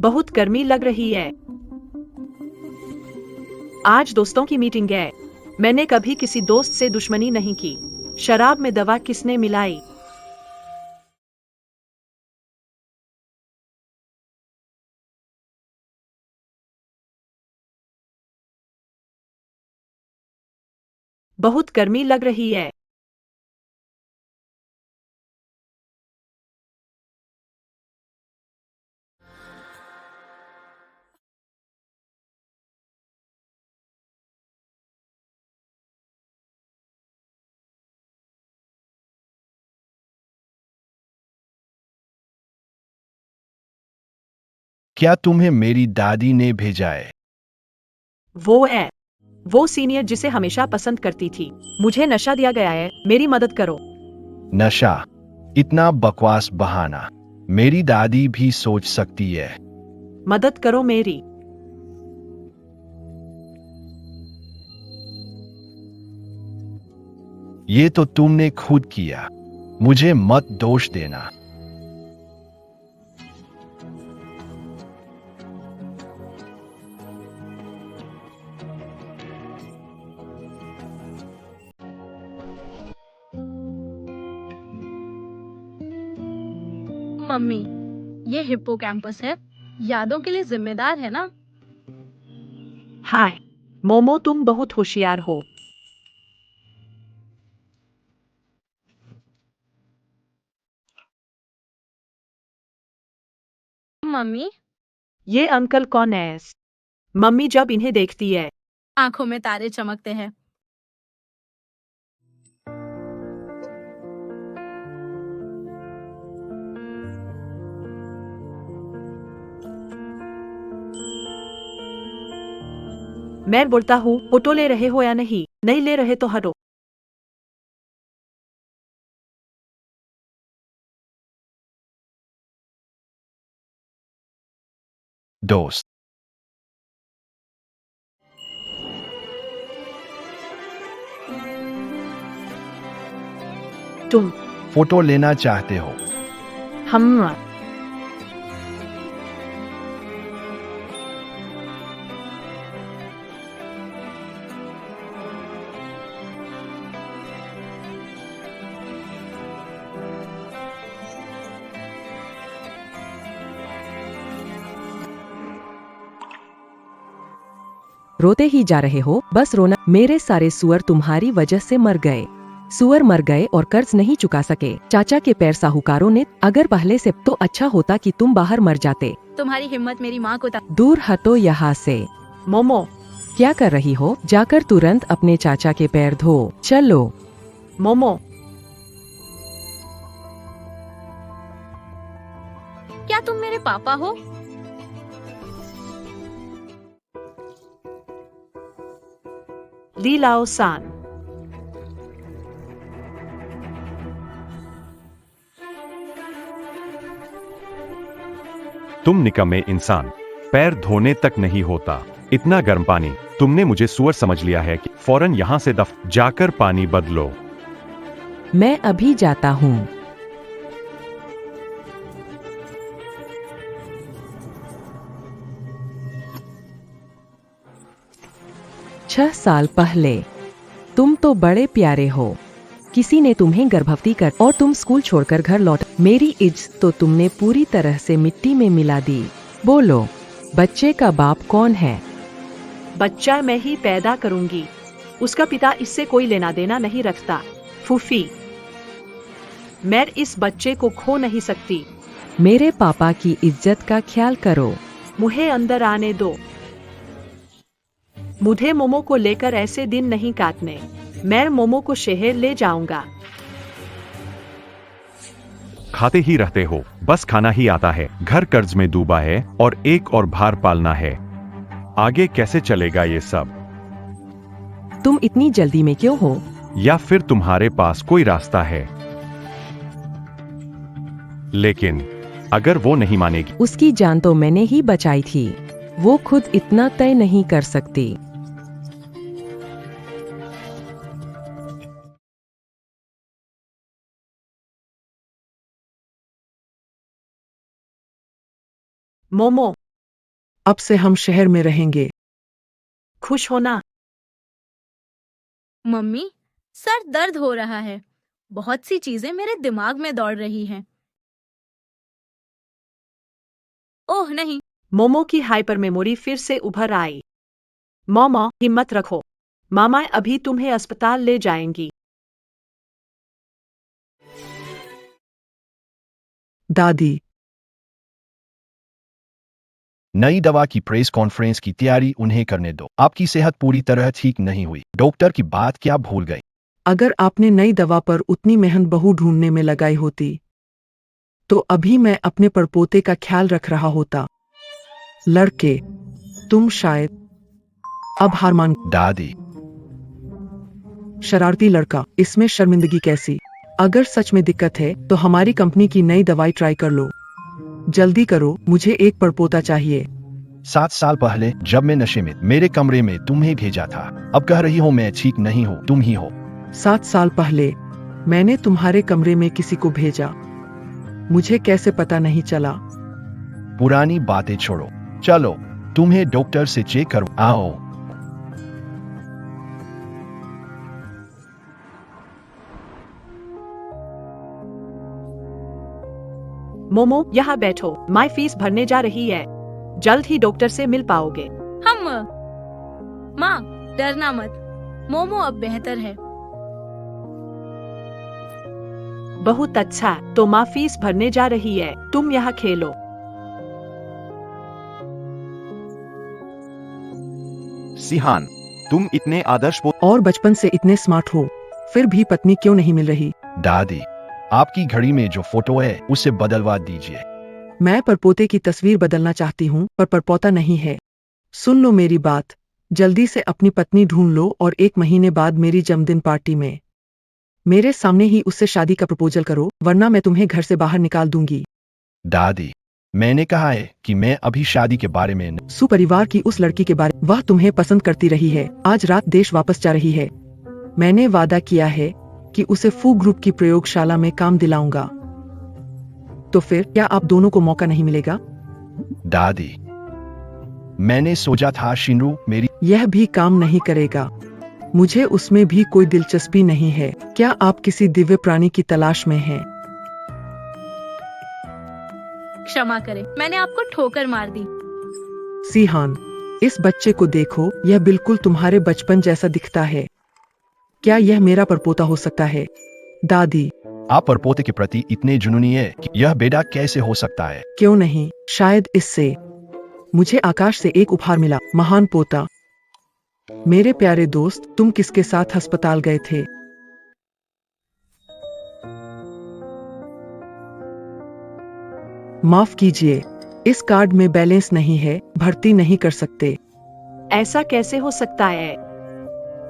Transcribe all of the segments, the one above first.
बहुत गर्मी लग रही है। आज दोस्तों की मीटिंग है। मैंने कभी किसी दोस्त से दुश्मनी नहीं की। शराब में दवा किसने मिलाई? बहुत गर्मी लग रही है। क्या तुम्हें मेरी दादी ने भेजा है? वो है, वो सीनियर जिसे हमेशा पसंद करती थी। मुझे नशा दिया गया है, मेरी मदद करो। नशा? इतना बकवास बहाना मेरी दादी भी सोच सकती है। मदद करो मेरी। ये तो तुमने खुद किया, मुझे मत दोष देना। मम्मी, ये हिप्पोकैम्पस है, यादों के लिए जिम्मेदार है ना? हाय मोमो, तुम बहुत होशियार हो। मम्मी, ये अंकल कौन है? मम्मी जब इन्हें देखती है, आंखों में तारे चमकते हैं। मैं बोलता हूँ फोटो ले रहे हो या नहीं? नहीं ले रहे तो हटो। दोस्त, तुम। फोटो लेना चाहते हो? हम। रोते ही जा रहे हो? बस रोना। मेरे सारे सुअर तुम्हारी वजह से मर गए। सुअर मर गए और कर्ज नहीं चुका सके। चाचा के पैर साहूकारों ने। अगर पहले से तो अच्छा होता कि तुम बाहर मर जाते। तुम्हारी हिम्मत मेरी माँ को दूर हटो यहाँ से। मोमो। क्या कर रही हो? जाकर तुरंत अपने चाचा के पैर धो। चलो। मोमो। क्या तुम मेरे पापा हो? ली लाओ सान। तुम निकम्मे इंसान, पैर धोने तक नहीं होता। इतना गर्म पानी। तुमने मुझे सुअर समझ लिया है कि फौरन यहाँ से जाकर पानी बदलो। मैं अभी जाता हूँ। छह साल पहले। तुम तो बड़े प्यारे हो। किसी ने तुम्हें गर्भवती कर और तुम स्कूल छोड़कर घर लौट। मेरी इज्जत तो तुमने पूरी तरह से मिट्टी में मिला दी। बोलो, बच्चे का बाप कौन है? बच्चा मैं ही पैदा करूंगी। उसका पिता इससे कोई लेना देना नहीं रखता। फूफी, मैं इस बच्चे को खो नहीं सकती। मेरे पापा की इज्जत का ख्याल करो। मुझे अंदर आने दो। मुझे मोमो को लेकर ऐसे दिन नहीं काटने। मैं मोमो को शहर ले जाऊंगा। खाते ही रहते हो, बस खाना ही आता है। घर कर्ज में डूबा है और एक और भार पालना है। आगे कैसे चलेगा ये सब? तुम इतनी जल्दी में क्यों हो? या फिर तुम्हारे पास कोई रास्ता है? लेकिन अगर वो नहीं मानेगी? उसकी जान तो मैंने ही बचाई थी। वो खुद इतना तय नहीं कर सकती। मोमो, अब से हम शहर में रहेंगे। खुश होना। मम्मी, सर दर्द हो रहा है। बहुत सी चीजें मेरे दिमाग में दौड़ रही हैं। ओह नहीं, मोमो की हाइपर मेमोरी फिर से उभर आई। मोमो, हिम्मत रखो, मामा अभी तुम्हें अस्पताल ले जाएंगी। दादी, नई दवा की प्रेस कॉन्फ्रेंस की तैयारी उन्हें करने दो। आपकी सेहत पूरी तरह ठीक नहीं हुई। डॉक्टर की बात क्या भूल गई? अगर आपने नई दवा पर उतनी मेहनत बहू ढूंढने में लगाई होती तो अभी मैं अपने परपोते का ख्याल रख रहा होता। लड़के, तुम शायद अब हार मान। दादी, शरारती लड़का, इसमें शर्मिंदगी कैसी? अगर सच में दिक्कत है तो हमारी कंपनी की नई दवाई ट्राई कर लो। जल्दी करो, मुझे एक परपोता चाहिए। 7 साल पहले जब मैं नशे में मेरे कमरे में तुम्हें भेजा था, अब कह रही हो मैं ठीक नहीं हूँ, तुम ही हो। 7 साल पहले मैंने तुम्हारे कमरे में किसी को भेजा, मुझे कैसे पता नहीं चला? पुरानी बातें छोड़ो, चलो तुम्हें डॉक्टर से चेक करो। आओ। मोमो, यहाँ बैठो, माई फीस भरने जा रही है। जल्द ही डॉक्टर से मिल पाओगे। हम माँ, डरना मत, मोमो अब बेहतर है। बहुत अच्छा, तो माँ फीस भरने जा रही है, तुम यहाँ खेलो। सिहान, तुम इतने आदर्श और बचपन से इतने स्मार्ट हो, फिर भी पत्नी क्यों नहीं मिल रही? दादी, आपकी घड़ी में जो फोटो है उसे बदलवा दीजिए। मैं परपोते की तस्वीर बदलना चाहती हूँ पर परपोता नहीं है। सुन लो मेरी बात, जल्दी से अपनी पत्नी ढूंढ लो और 1 महीने बाद मेरी जन्मदिन पार्टी में मेरे सामने ही उससे शादी का प्रपोजल करो, वरना मैं तुम्हें घर से बाहर निकाल दूंगी। दादी, मैंने कहा है कि मैं अभी शादी के बारे में सुपरिवार की उस लड़की के बारे, वह तुम्हें पसंद करती रही है, आज रात देश वापस जा रही है। मैंने वादा किया है कि उसे फू ग्रुप की प्रयोगशाला में काम दिलाऊंगा। तो फिर क्या आप दोनों को मौका नहीं मिलेगा? दादी, मैंने सोचा था शिनरू मेरी। यह भी काम नहीं करेगा, मुझे उसमें भी कोई दिलचस्पी नहीं है। क्या आप किसी दिव्य प्राणी की तलाश में हैं? क्षमा करें, मैंने आपको ठोकर मार दी। सिहान, इस बच्चे को देखो, यह बिल्कुल तुम्हारे बचपन जैसा दिखता है। क्या यह मेरा परपोता हो सकता है? दादी, आप परपोते के प्रति इतने जुनूनी है कि यह बेटा कैसे हो सकता है? क्यों नहीं, शायद इससे मुझे आकाश से एक उपहार मिला। महान पोता। मेरे प्यारे दोस्त, तुम किसके साथ अस्पताल गए थे? माफ कीजिए, इस कार्ड में बैलेंस नहीं है, भर्ती नहीं कर सकते। ऐसा कैसे हो सकता है?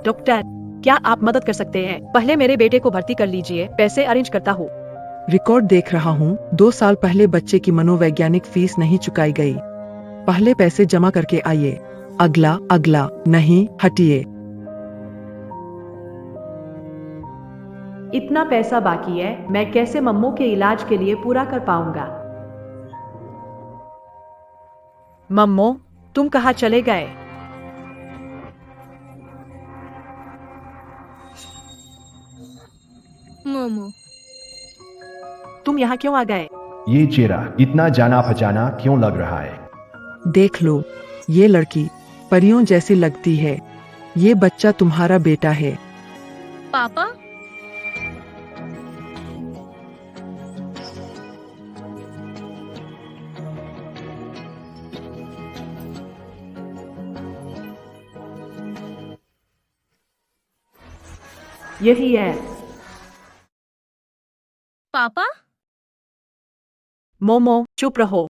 डॉक्टर, क्या आप मदद कर सकते हैं? पहले मेरे बेटे को भर्ती कर लीजिए, पैसे अरेंज करता हूँ। रिकॉर्ड देख रहा हूँ, 2 साल पहले बच्चे की मनोवैज्ञानिक फीस नहीं चुकाई गई। पहले पैसे जमा करके आइए। अगला, अगला, नहीं, हटिए। इतना पैसा बाकी है, मैं कैसे मम्मू के इलाज के लिए पूरा कर पाऊंगा? मम्मू, तुम कहाँ चले गए? मोमो, तुम यहाँ क्यों आ गए? ये चेहरा इतना जाना पहचाना क्यों लग रहा है? देख लो, ये लड़की परियों जैसी लगती है। ये बच्चा तुम्हारा बेटा है। पापा, यही है। पापा, मोमो, चुप रहो।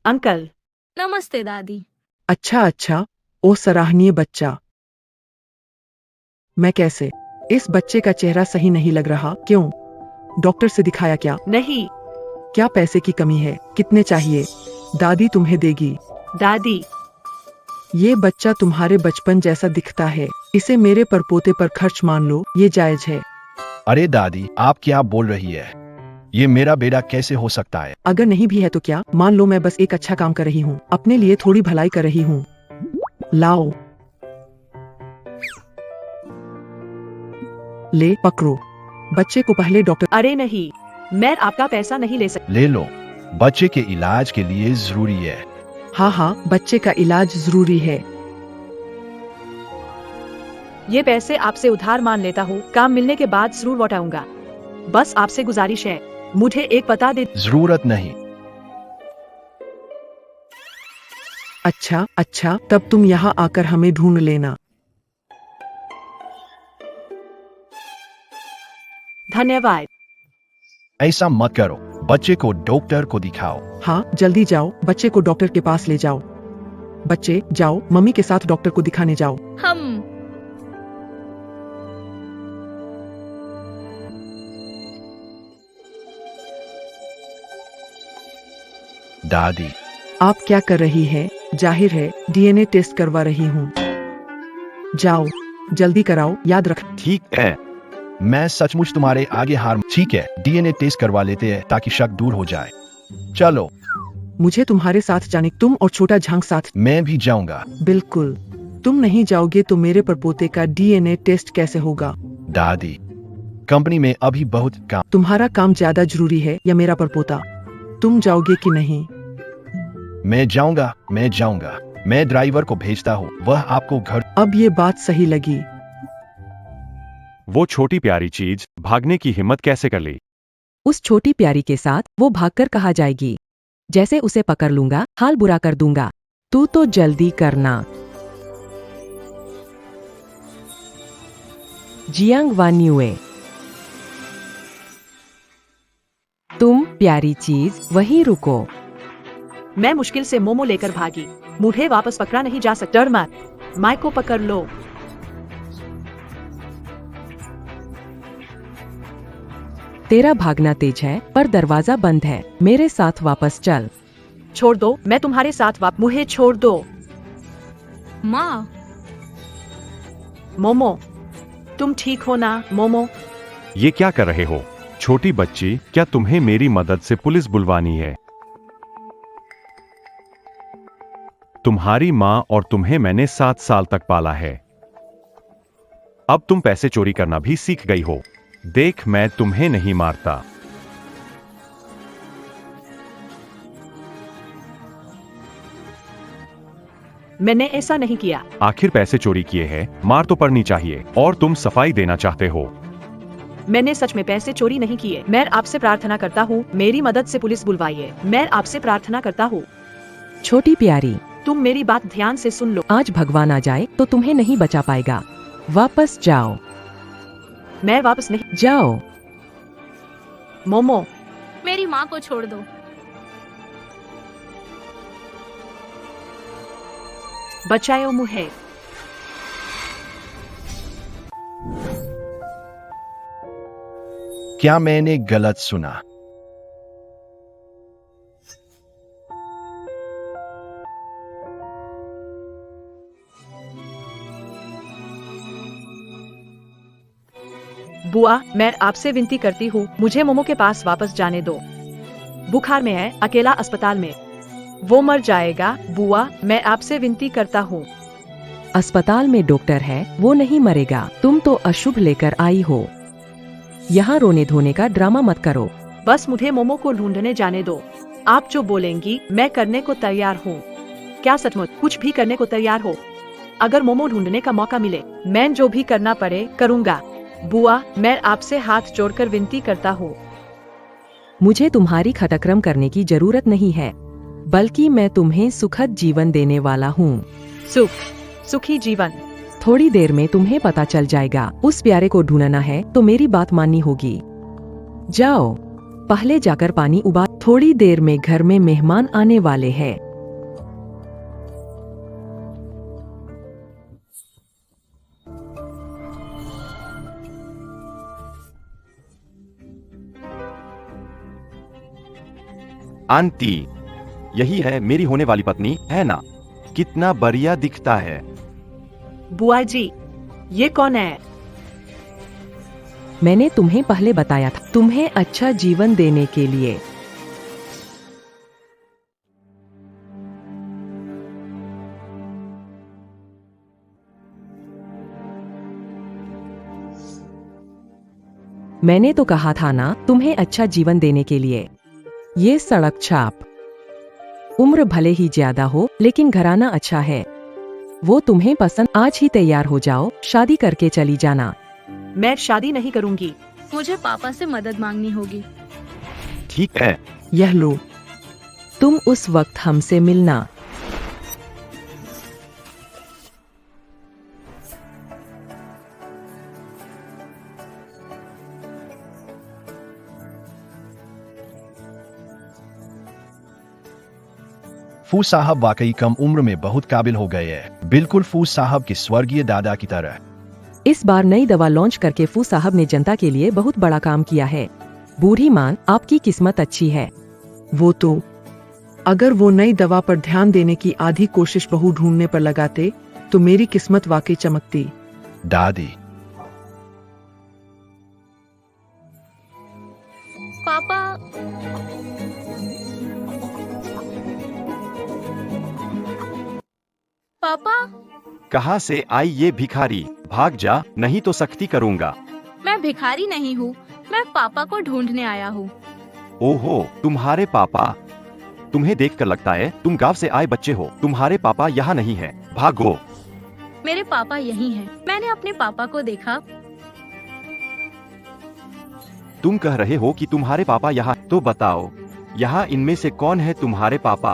अंकल, नमस्ते दादी। अच्छा अच्छा, ओ सराहनीय बच्चा। मैं कैसे? इस बच्चे का चेहरा सही नहीं लग रहा, क्यों? डॉक्टर से दिखाया क्या? नहीं। क्या पैसे की कमी है? कितने चाहिए? दादी तुम्हें देगी। दादी, ये बच्चा तुम्हारे बचपन जैसा दिखता है, इसे मेरे परपोते पर खर्च मान लो, ये जायज है। अरे दादी, आप क्या बोल रही है? ये मेरा बेटा कैसे हो सकता है? अगर नहीं भी है तो क्या, मान लो मैं बस एक अच्छा काम कर रही हूँ, अपने लिए थोड़ी भलाई कर रही हूँ। लाओ, ले पकड़ो। बच्चे को पहले डॉक्टर। अरे नहीं, मैं आपका पैसा नहीं ले सकती। ले लो, बच्चे के इलाज के लिए जरूरी है। हाँ हाँ, बच्चे का इलाज जरूरी है। ये पैसे आपसे उधार मान लेता हूँ, काम मिलने के बाद जरूर लौटाऊंगा। बस आपसे गुजारिश है, मुझे एक पता दे। जरूरत नहीं। अच्छा अच्छा, तब तुम यहाँ आकर हमें ढूंढ लेना। धन्यवाद। ऐसा मत करो, बच्चे को डॉक्टर को दिखाओ। हाँ, जल्दी जाओ, बच्चे को डॉक्टर के पास ले जाओ। बच्चे जाओ, मम्मी के साथ डॉक्टर को दिखाने जाओ। हम दादी, आप क्या कर रही है? जाहिर है डीएनए टेस्ट करवा रही हूँ। जाओ, जल्दी कराओ, याद रख। ठीक है, मैं सचमुच तुम्हारे आगे हार। ठीक है, डीएनए टेस्ट करवा लेते हैं ताकि शक दूर हो जाए। चलो। मुझे तुम्हारे साथ जाने। तुम और छोटा झांग साथ। मैं भी जाऊंगा। बिल्कुल, तुम नहीं जाओगे तो मेरे परपोते का डीएनए टेस्ट कैसे होगा? दादी, कंपनी में अभी बहुत काम। तुम्हारा काम ज्यादा जरूरी है या मेरा परपोता? तुम जाओगे कि नहीं? मैं जाऊंगा, मैं जाऊंगा। मैं ड्राइवर को भेजता हूँ, वह आपको घर। अब ये बात सही लगी। वो छोटी प्यारी चीज भागने की हिम्मत कैसे कर ली? उस छोटी प्यारी के साथ वो भागकर कहाँ जाएगी? जैसे उसे पकड़ लूंगा, हाल बुरा कर दूंगा। तू तो जल्दी करना। जियांग वान्युए, तुम प्यारी चीज वहीं रुको। मैं मुश्किल से मोमो लेकर भागी, मुझे वापस पकड़ा नहीं जा सकता। डर मत, माइक को पकड़ लो। तेरा भागना तेज है पर दरवाजा बंद है। मेरे साथ वापस चल। छोड़ दो, मैं तुम्हारे साथ मुझे छोड़ दो। माँ, मोमो, तुम ठीक हो ना? मोमो, ये क्या कर रहे हो? छोटी बच्ची, क्या तुम्हें मेरी मदद से पुलिस बुलवानी है? तुम्हारी माँ और तुम्हें मैंने 7 साल तक पाला है। अब तुम पैसे चोरी करना भी सीख गई हो। देख, मैं तुम्हें नहीं मारता। मैंने ऐसा नहीं किया। आखिर पैसे चोरी किए हैं, मार तो पड़नी चाहिए। और तुम सफाई देना चाहते हो? मैंने सच में पैसे चोरी नहीं किए। मैं आपसे प्रार्थना करता हूँ, मेरी मदद से पुलिस बुलवाइए। मैं आपसे प्रार्थना करता हूँ। छोटी प्यारी, तुम मेरी बात ध्यान से सुन लो। आज भगवान आ जाए तो तुम्हें नहीं बचा पाएगा। वापस जाओ। मैं वापस नहीं। जाओ। मोमो, मेरी माँ को छोड़ दो। बचाओ मुझे। क्या मैंने गलत सुना? बुआ, मैं आपसे विनती करती हूँ, मुझे मोमो के पास वापस जाने दो। बुखार में है, अकेला अस्पताल में। वो मर जाएगा। बुआ, मैं आपसे विनती करता हूँ। अस्पताल में डॉक्टर है, वो नहीं मरेगा। तुम तो अशुभ लेकर आई हो। यहाँ रोने धोने का ड्रामा मत करो। बस मुझे मोमो को ढूंढने जाने दो। आप जो बोलेंगी मैं करने को तैयार हूँ। क्या सचमुच कुछ भी करने को तैयार हो? अगर मोमो ढूंढने का मौका मिले, मैं जो भी करना पड़े करूँगा। बुआ, मैं आपसे हाथ जोड़कर विनती करता हूँ। मुझे तुम्हारी खटक्रम करने की जरूरत नहीं है, बल्कि मैं तुम्हें सुखद जीवन देने वाला हूँ। सुखी जीवन। थोड़ी देर में तुम्हें पता चल जाएगा। उस प्यारे को ढूंढना है तो मेरी बात माननी होगी। जाओ, पहले जाकर पानी उबाल। थोड़ी देर में घर में मेहमान आने वाले हैं। आंटी, यही है मेरी होने वाली पत्नी, है ना? कितना बढ़िया दिखता है। बुआ जी, ये कौन है? मैंने तुम्हें पहले बताया था, तुम्हें अच्छा जीवन देने के लिए। मैंने तो कहा था ना, तुम्हें अच्छा जीवन देने के लिए। ये सड़क छाप। उम्र भले ही ज्यादा हो, लेकिन घराना अच्छा है। वो तुम्हें पसंद। आज ही तैयार हो जाओ, शादी करके चली जाना। मैं शादी नहीं करूंगी। मुझे पापा से मदद मांगनी होगी। ठीक है। यह लो। तुम उस वक्त हमसे मिलना। फूस साहब वाकई कम उम्र में बहुत काबिल हो गए हैं, बिल्कुल फूस साहब के स्वर्गीय दादा की तरह। इस बार नई दवा लॉन्च करके फू साहब ने जनता के लिए बहुत बड़ा काम किया है। बूढ़ी मान, आपकी किस्मत अच्छी है। वो तो अगर वो नई दवा पर ध्यान देने की आधी कोशिश बहू ढूंढने पर लगाते तो मेरी किस्मत वाकई चमकती। दादी, पापा, पापा, कहाँ से आई ये भिखारी? भाग जा, नहीं तो सख्ती करूंगा। मैं भिखारी नहीं हूँ, मैं पापा को ढूंढने आया हूँ। ओहो, तुम्हारे पापा। तुम्हें देखकर लगता है तुम गांव से आए बच्चे हो। तुम्हारे पापा यहाँ नहीं है, भागो। मेरे पापा यही हैं। मैंने अपने पापा को देखा। तुम कह रहे हो कि तुम्हारे पापा यहाँ, तो बताओ यहाँ इनमें से कौन है तुम्हारे पापा?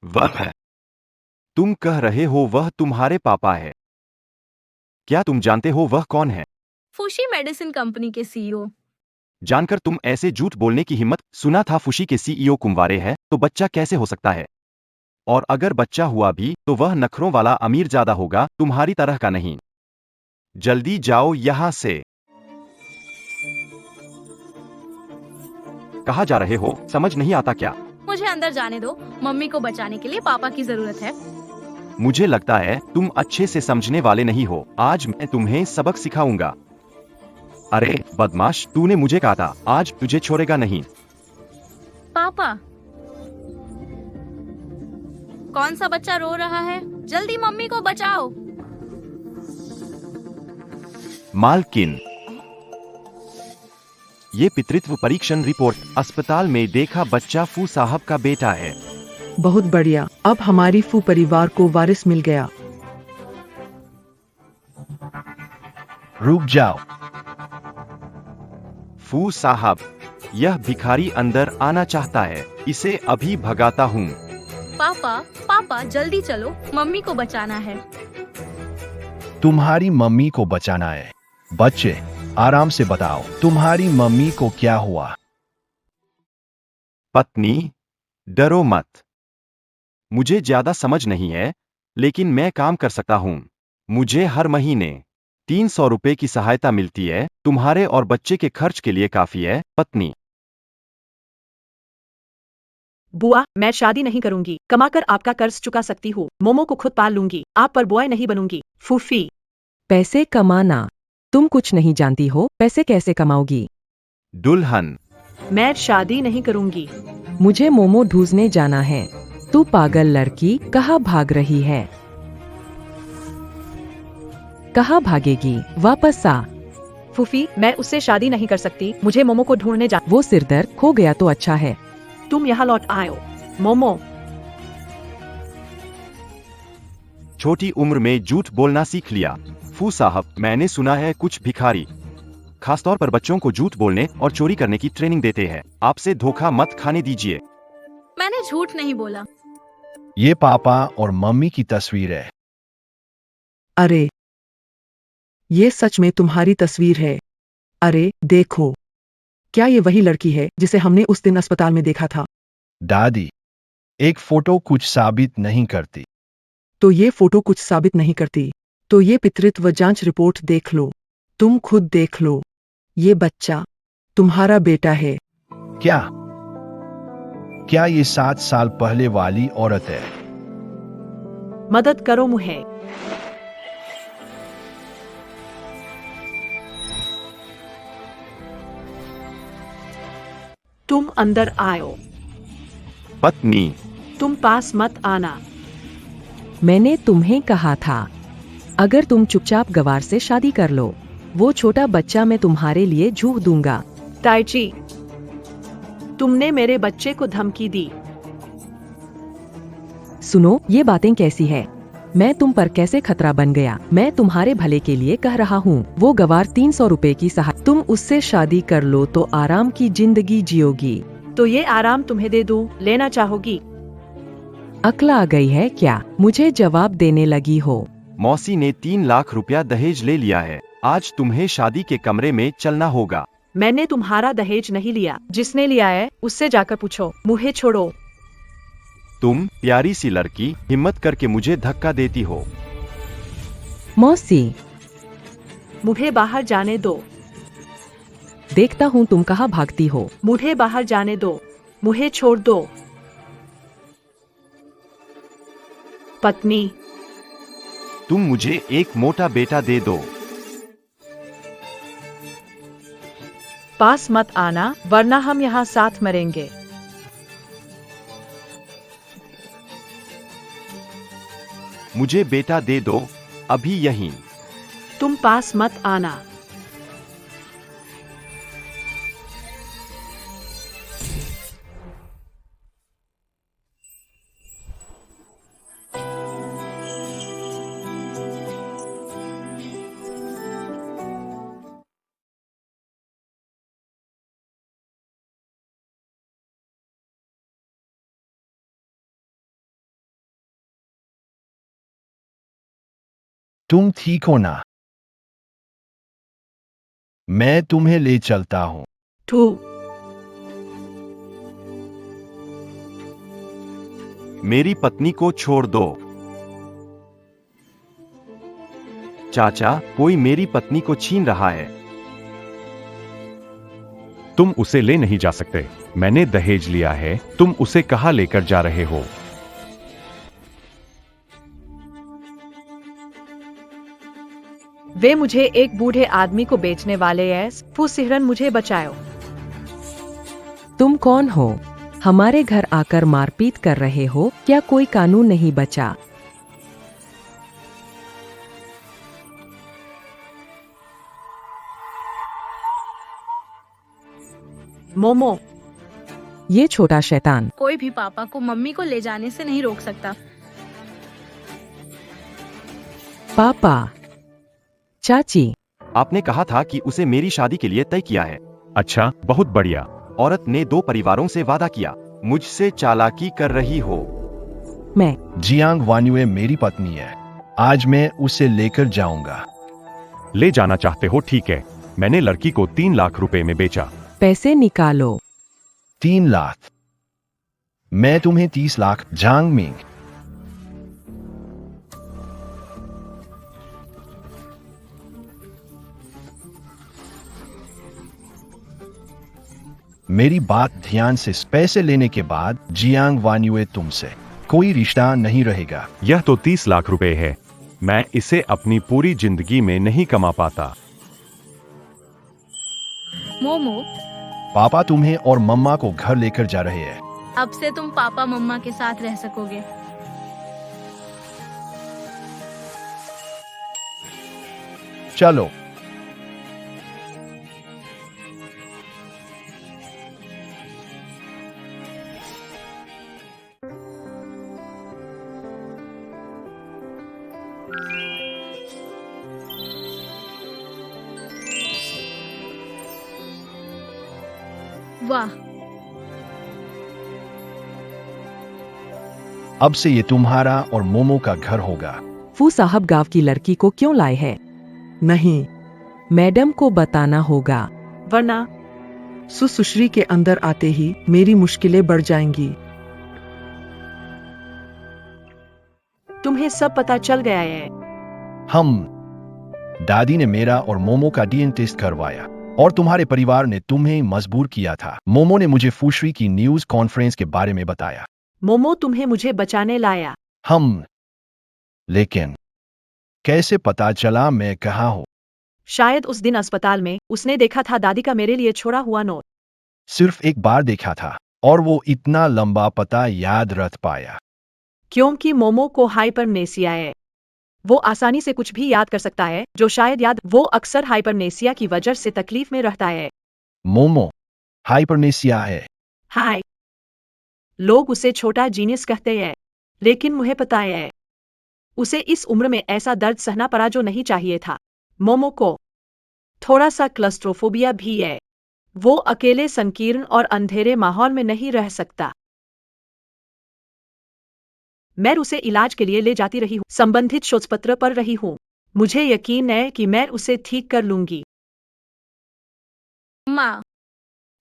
वह है। तुम कह रहे हो वह तुम्हारे पापा है। क्या तुम जानते हो वह कौन है? फुशी मेडिसिन कंपनी के सीईओ। जानकर तुम ऐसे झूठ बोलने की हिम्मत? सुना था फुशी के सीईओ कुंवारे है, तो बच्चा कैसे हो सकता है? और अगर बच्चा हुआ भी तो वह नखरों वाला अमीर ज्यादा होगा, तुम्हारी तरह का नहीं। जल्दी जाओ यहाँ से। कहाँ जा रहे हो? समझ नहीं आता क्या? मुझे अंदर जाने दो। मम्मी को बचाने के लिए पापा की जरूरत है। मुझे लगता है तुम अच्छे से समझने वाले नहीं हो। आज मैं तुम्हें सबक सिखाऊंगा। अरे बदमाश, तूने मुझे कहा था आज तुझे छोड़ेगा नहीं। पापा, कौन सा बच्चा रो रहा है? जल्दी मम्मी को बचाओ। मालकिन, ये पितृत्व परीक्षण रिपोर्ट। अस्पताल में देखा बच्चा फू साहब का बेटा है। बहुत बढ़िया, अब हमारी फू परिवार को वारिस मिल गया। रुक जाओ। फू साहब, यह भिखारी अंदर आना चाहता है, इसे अभी भगाता हूँ। पापा, पापा जल्दी चलो, मम्मी को बचाना है। तुम्हारी मम्मी को बचाना है? बच्चे, आराम से बताओ, तुम्हारी मम्मी को क्या हुआ? पत्नी, डरो मत। मुझे ज्यादा समझ नहीं है, लेकिन मैं काम कर सकता हूँ। मुझे हर महीने 300 रुपए की सहायता मिलती है। तुम्हारे और बच्चे के खर्च के लिए काफी है। पत्नी, बुआ, मैं शादी नहीं करूंगी। कमाकर आपका कर्ज चुका सकती हूँ। मोमो को खुद पाल लूंगी। आप पर बॉय नहीं बनूंगी। फूफी, पैसे कमाना। तुम कुछ नहीं जानती हो, पैसे कैसे कमाओगी? दुल्हन, मैं शादी नहीं करूंगी। मुझे मोमो ढूंढने जाना है। तू पागल लड़की, कहाँ भाग रही है? कहाँ भागेगी? वापस आ। फूफी, मैं उससे शादी नहीं कर सकती। मुझे मोमो को ढूंढने जा। वो सिरदर्द खो गया तो अच्छा है। तुम यहाँ लौट आयो। मोमो, छोटी उम्र में झूठ बोलना सीख लिया। फू साहब, मैंने सुना है कुछ भिखारी खासतौर पर बच्चों को झूठ बोलने और चोरी करने की ट्रेनिंग देते हैं। आपसे धोखा मत खाने दीजिए। मैंने झूठ नहीं बोला। ये पापा और मम्मी की तस्वीर है। अरे, ये सच में तुम्हारी तस्वीर है। अरे देखो, क्या ये वही लड़की है जिसे हमने उस दिन अस्पताल में देखा था? दादी, एक फोटो कुछ साबित नहीं करती। तो ये फोटो कुछ साबित नहीं करती। तो ये पितृत्व जांच रिपोर्ट देख लो। तुम खुद देख लो। ये बच्चा तुम्हारा बेटा है। क्या? क्या ये 7 साल पहले वाली औरत है? मदद करो मुझे। तुम अंदर आओ। पत्नी, तुम पास मत आना। मैंने तुम्हें कहा था, अगर तुम चुपचाप गवार से शादी कर लो, वो छोटा बच्चा मैं तुम्हारे लिए झूठ दूंगा। ताईची, तुमने मेरे बच्चे को धमकी दी। सुनो, ये बातें कैसी है? मैं तुम पर कैसे खतरा बन गया? मैं तुम्हारे भले के लिए कह रहा हूँ। वो गवार 300 रुपए की सहाय, तुम उससे शादी कर लो तो आराम की जिंदगी जियोगी। तो ये आराम तुम्हें दे दूं, लेना चाहोगी? अक्ल आ गई है क्या? मुझे जवाब देने लगी हो। मौसी ने 3 लाख रुपया दहेज ले लिया है। आज तुम्हें शादी के कमरे में चलना होगा। मैंने तुम्हारा दहेज नहीं लिया। जिसने लिया है उससे जाकर पूछो। मुझे छोड़ो। तुम प्यारी सी लड़की हिम्मत करके मुझे धक्का देती हो। मौसी, मुझे बाहर जाने दो। देखता हूँ तुम कहाँ भागती हो। मुझे बाहर जाने दो। मुझे छोड़ दो। पत्नी, तुम मुझे एक मोटा बेटा दे दो। पास मत आना, वरना हम यहाँ साथ मरेंगे। मुझे बेटा दे दो, अभी यहीं। तुम पास मत आना। तुम ठीक हो ना? मैं तुम्हें ले चलता हूँ। ठू, मेरी पत्नी को छोड़ दो। चाचा, कोई मेरी पत्नी को छीन रहा है। तुम उसे ले नहीं जा सकते। मैंने दहेज लिया है। तुम उसे कहाँ लेकर जा रहे हो? वे मुझे एक बूढ़े आदमी को बेचने वाले हैं। फुसिहरन, मुझे बचाओ। तुम कौन हो? हमारे घर आकर मारपीट कर रहे हो? क्या कोई कानून नहीं बचा? मोमो, ये छोटा शैतान। कोई भी पापा को मम्मी को ले जाने से नहीं रोक सकता। पापा, चाची, आपने कहा था कि उसे मेरी शादी के लिए तय किया है। अच्छा, बहुत बढ़िया। औरत ने 2 परिवारों से वादा किया। मुझसे चालाकी कर रही हो। मैं जियांग वान्युए मेरी पत्नी है। आज मैं उसे लेकर जाऊंगा। ले जाना चाहते हो? ठीक है। मैंने लड़की को 3 लाख रुपए में बेचा। पैसे निकालो। 3 लाख? मैं तुम्हें 30 लाख। जांग मिंग, मेरी बात ध्यान से। पैसे लेने के बाद जियांग वान्युए तुमसे कोई रिश्ता नहीं रहेगा। यह तो 30 लाख रुपए है। मैं इसे अपनी पूरी जिंदगी में नहीं कमा पाता। मोमो, पापा तुम्हें और मम्मा को घर लेकर जा रहे हैं। अब से तुम पापा मम्मा के साथ रह सकोगे। चलो। वाह, अब से ये तुम्हारा और मोमो का घर होगा। फू साहब गांव की लड़की को क्यों लाए हैं? नहीं, मैडम को बताना होगा। वरना सुश्री के अंदर आते ही मेरी मुश्किलें बढ़ जाएंगी। तुम्हें सब पता चल गया है। हम दादी ने मेरा और मोमो का डीएनए टेस्ट करवाया और तुम्हारे परिवार ने तुम्हें मजबूर किया था। मोमो ने मुझे फुशरी की न्यूज कॉन्फ्रेंस के बारे में बताया। मोमो तुम्हें मुझे बचाने लाया। लेकिन कैसे पता चला मैं कहाँ हूँ? शायद उस दिन अस्पताल में उसने देखा था दादी का मेरे लिए छोड़ा हुआ नोट। सिर्फ एक बार देखा था और वो इतना लंबा पता याद रख पाया। क्योंकि मोमो को हाइपरनेसिया है। वो आसानी से कुछ भी याद कर सकता है जो शायद याद वो अक्सर हाइपरनेसिया की वजह से तकलीफ में रहता है। मोमो हाइपरनेसिया है। हाय, लोग उसे छोटा जीनियस कहते हैं, लेकिन मुझे पता है उसे इस उम्र में ऐसा दर्द सहना पड़ा जो नहीं चाहिए था। मोमो को थोड़ा सा क्लस्ट्रोफोबिया भी है। वो अकेले संकीर्ण और अंधेरे माहौल में नहीं रह सकता। मैं उसे इलाज के लिए ले जाती रही हूँ, संबंधित शोधपत्र पढ़ रही हूँ। मुझे यकीन है कि मैं उसे ठीक कर लूंगी। माँ,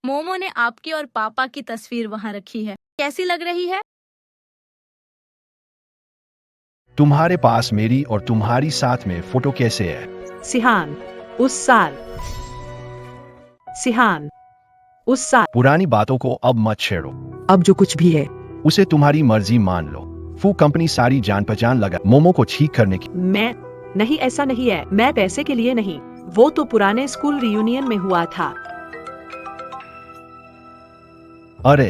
मोमो ने आपकी और पापा की तस्वीर वहाँ रखी है। कैसी लग रही है? तुम्हारे पास मेरी और तुम्हारी साथ में फोटो कैसे है? सिहान, उस साल। सिहान, उस साल। पुरानी बातों को अब मत छेड़ो। अब जो कुछ भी है उसे तुम्हारी मर्जी मान लो। फू कंपनी सारी जान पहचान लगा मोमो को ठीक करने की। मैं नहीं, ऐसा नहीं है। मैं पैसे के लिए नहीं। वो तो पुराने स्कूल रियूनियन में हुआ था। अरे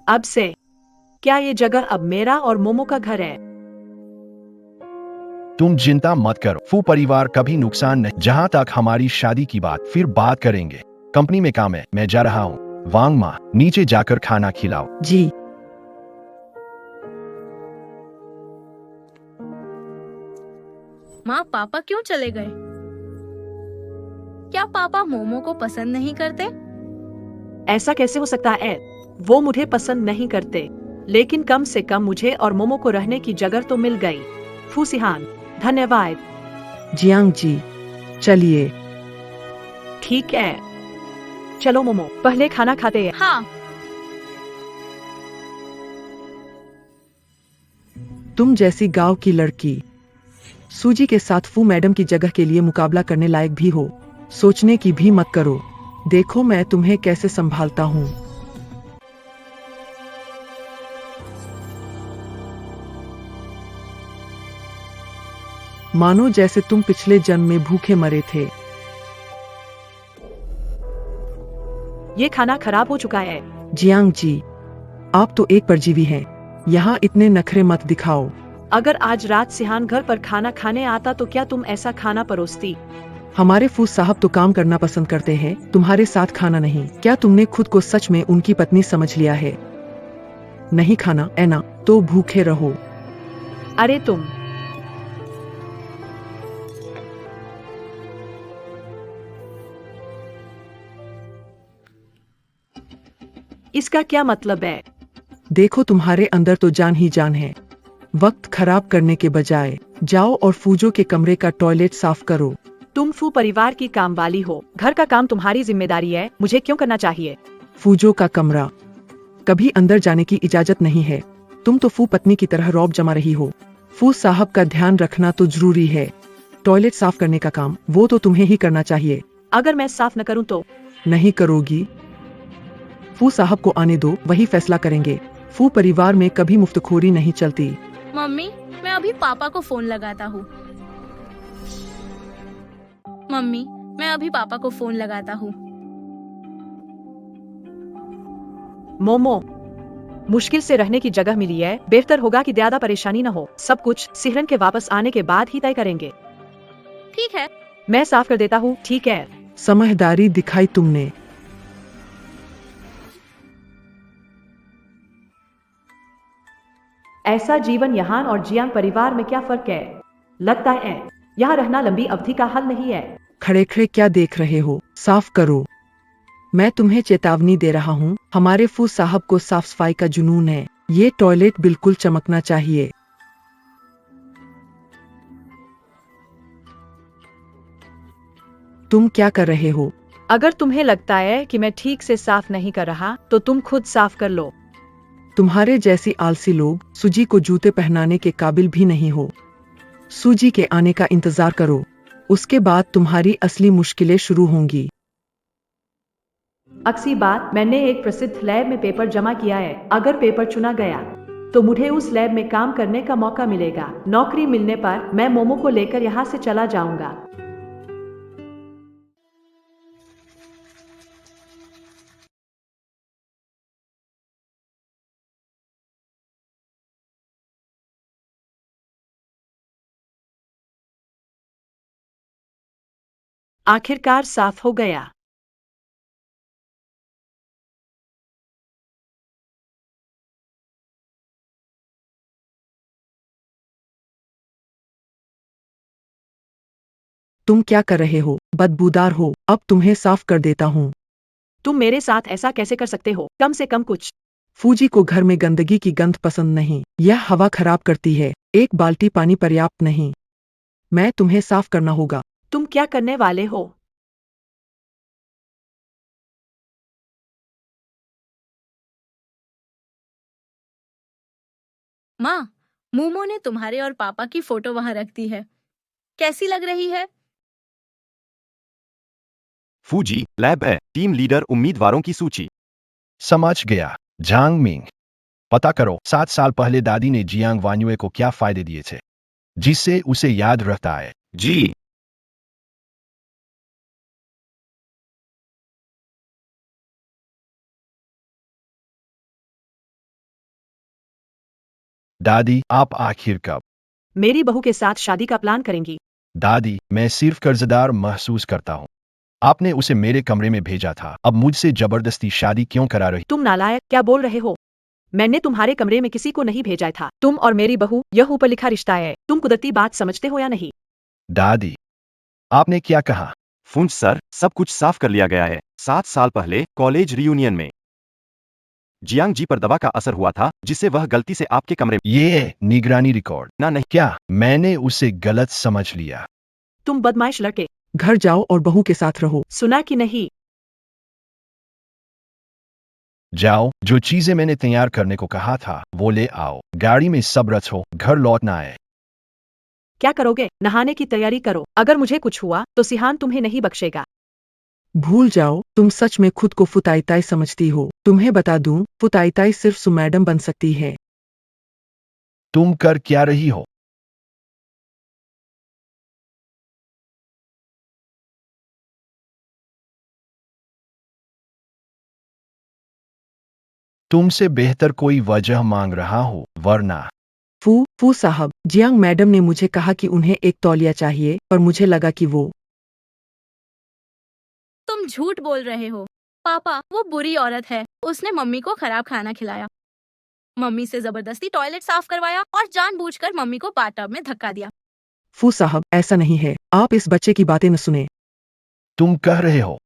अब से क्या ये जगह अब मेरा और मोमो का घर है? तुम चिंता मत करो, फू परिवार कभी नुकसान नहीं। जहां तक हमारी शादी की बात, फिर बात करेंगे। कंपनी में काम है, मैं जा रहा हूँ। वांग माँ, नीचे जाकर खाना खिलाओ। जी। माँ, पापा क्यों चले गए? क्या पापा मोमो को पसंद नहीं करते? ऐसा कैसे हो सकता है? वो मुझे पसंद नहीं करते, लेकिन कम से कम मुझे और मोमो को रहने की जगह तो मिल गई। फू सिहान, धन्यवाद। जियांग जी, चलिए। ठीक है, चलो मोमो, पहले खाना खाते हैं। हाँ। तुम जैसी गांव की लड़की सूजी के साथ फू मैडम की जगह के लिए मुकाबला करने लायक भी हो। सोचने की भी मत करो। देखो मैं तुम्हें कैसे संभालता हूँ। मानो जैसे तुम पिछले जन्म में भूखे मरे थे। ये खाना खराब हो चुका है। जियांग जी, आप तो एक परजीवी हैं। यहाँ इतने नखरे मत दिखाओ। अगर आज रात सिहान घर पर खाना खाने आता तो क्या तुम ऐसा खाना परोसती? हमारे फूस साहब तो काम करना पसंद करते हैं, तुम्हारे साथ खाना नहीं। क्या तुमने खुद को सच में उनकी पत्नी समझ लिया है? नहीं खाना है ना, तो भूखे रहो। अरे तुम इसका क्या मतलब है? देखो तुम्हारे अंदर तो जान ही जान है। वक्त खराब करने के बजाय जाओ और फूजो के कमरे का टॉयलेट साफ करो। तुम फू परिवार की काम वाली हो, घर का काम तुम्हारी जिम्मेदारी है। मुझे क्यों करना चाहिए? फूजो का कमरा, कभी अंदर जाने की इजाजत नहीं है। तुम तो फू पत्नी की तरह रौब जमा रही हो। फू साहब का ध्यान रखना तो जरूरी है। टॉयलेट साफ करने का काम वो तो तुम्हें ही करना चाहिए। अगर मैं साफ न करूं तो? नहीं करोगी? फू साहब को आने दो, वही फैसला करेंगे। फू परिवार में कभी मुफ्तखोरी नहीं चलती। मम्मी, मैं अभी पापा को फोन लगाता हूँ। मम्मी, मैं अभी पापा को फोन लगाता हूँ। मोमो, मुश्किल से रहने की जगह मिली है। बेहतर होगा कि ज्यादा परेशानी न हो। सब कुछ सिहरन के वापस आने के बाद ही तय करेंगे। ठीक है। मैं साफ कर देता हूँ। ठीक है। समझदारी दिखाई तुमने। ऐसा जीवन यहाँ और जियांग परिवार में क्या फर्क है? लगता है यहाँ रहना लंबी अवधि का हल नहीं है। खड़े खड़े क्या देख रहे हो? साफ करो। मैं तुम्हें चेतावनी दे रहा हूँ, हमारे फू साहब को साफ सफाई का जुनून है। ये टॉयलेट बिल्कुल चमकना चाहिए। तुम क्या कर रहे हो? अगर तुम्हें लगता है कि मैं ठीक से साफ नहीं कर रहा तो तुम खुद साफ कर लो। तुम्हारे जैसी आलसी लोग सूजी को जूते पहनाने के काबिल भी नहीं हो। सूजी के आने का इंतजार करो, उसके बाद तुम्हारी असली मुश्किलें शुरू होंगी। अक्सी बात, मैंने एक प्रसिद्ध लैब में पेपर जमा किया है। अगर पेपर चुना गया तो मुझे उस लैब में काम करने का मौका मिलेगा। नौकरी मिलने पर मैं मोमो को लेकर यहाँ से चला जाऊंगा। आखिरकार साफ हो गया। तुम क्या कर रहे हो? बदबूदार हो। अब तुम्हें साफ कर देता हूँ। तुम मेरे साथ ऐसा कैसे कर सकते हो? कम से कम कुछ। फूजी को घर में गंदगी की गंध पसंद नहीं। यह हवा खराब करती है। एक बाल्टी पानी पर्याप्त नहीं। मैं तुम्हें साफ करना होगा। तुम क्या करने वाले हो? माँ, मोमो ने तुम्हारे और पापा की फोटो वहां रख दी है। कैसी लग रही है? फूजी, लैब है, टीम लीडर उम्मीदवारों की सूची। समझ गया। जांग मिंग, पता करो 7 साल पहले दादी ने जियांग वान्युए को क्या फायदे दिए थे जिससे उसे याद रहता है। जी। दादी, आप आखिर कब? मेरी बहू के साथ शादी का प्लान करेंगी? दादी, मैं सिर्फ कर्जदार महसूस करता हूँ। आपने उसे मेरे कमरे में भेजा था, अब मुझसे जबरदस्ती शादी क्यों करा रही? तुम नालायक, क्या बोल रहे हो? मैंने तुम्हारे कमरे में किसी को नहीं भेजा था। तुम और मेरी बहू, यह ऊपर लिखा रिश्ता है। तुम कुदरती बात समझते हो या नहीं? दादी, आपने क्या कहा? फुंज सर, सब कुछ साफ कर लिया गया है। 7 साल पहले कॉलेज रियूनियन में जियांग जी पर दवा का असर हुआ था जिससे वह गलती से आपके कमरे में ये निगरानी रिकॉर्ड ना नहीं। क्या मैंने उसे गलत समझ लिया? तुम बदमाश लड़के। घर जाओ और बहू के साथ रहो। सुना कि नहीं? जाओ, जो चीजें मैंने तैयार करने को कहा था वो ले आओ। गाड़ी में सब रखो, घर लौटना है। क्या करोगे? नहाने की तैयारी करो। अगर मुझे कुछ हुआ तो सिहान तुम्हें नहीं बख्शेगा। भूल जाओ, तुम सच में खुद को फुताईताई समझती हो। तुम्हें बता दूं, फुताईताई सिर्फ सुमैडम बन सकती है। तुम कर क्या रही हो? तुमसे बेहतर कोई वजह मांग रहा हो, वरना। फू साहब, जियांग मैडम ने मुझे कहा कि उन्हें एक तौलिया चाहिए, पर मुझे लगा कि वो तुम झूठ बोल रहे हो। पापा, वो बुरी औरत है। उसने मम्मी को खराब खाना खिलाया, मम्मी से जबरदस्ती टॉयलेट साफ करवाया और जानबूझकर मम्मी को बाथटब में धक्का दिया। फू साहब, ऐसा नहीं है। आप इस बच्चे की बातें न सुने। तुम कह रहे हो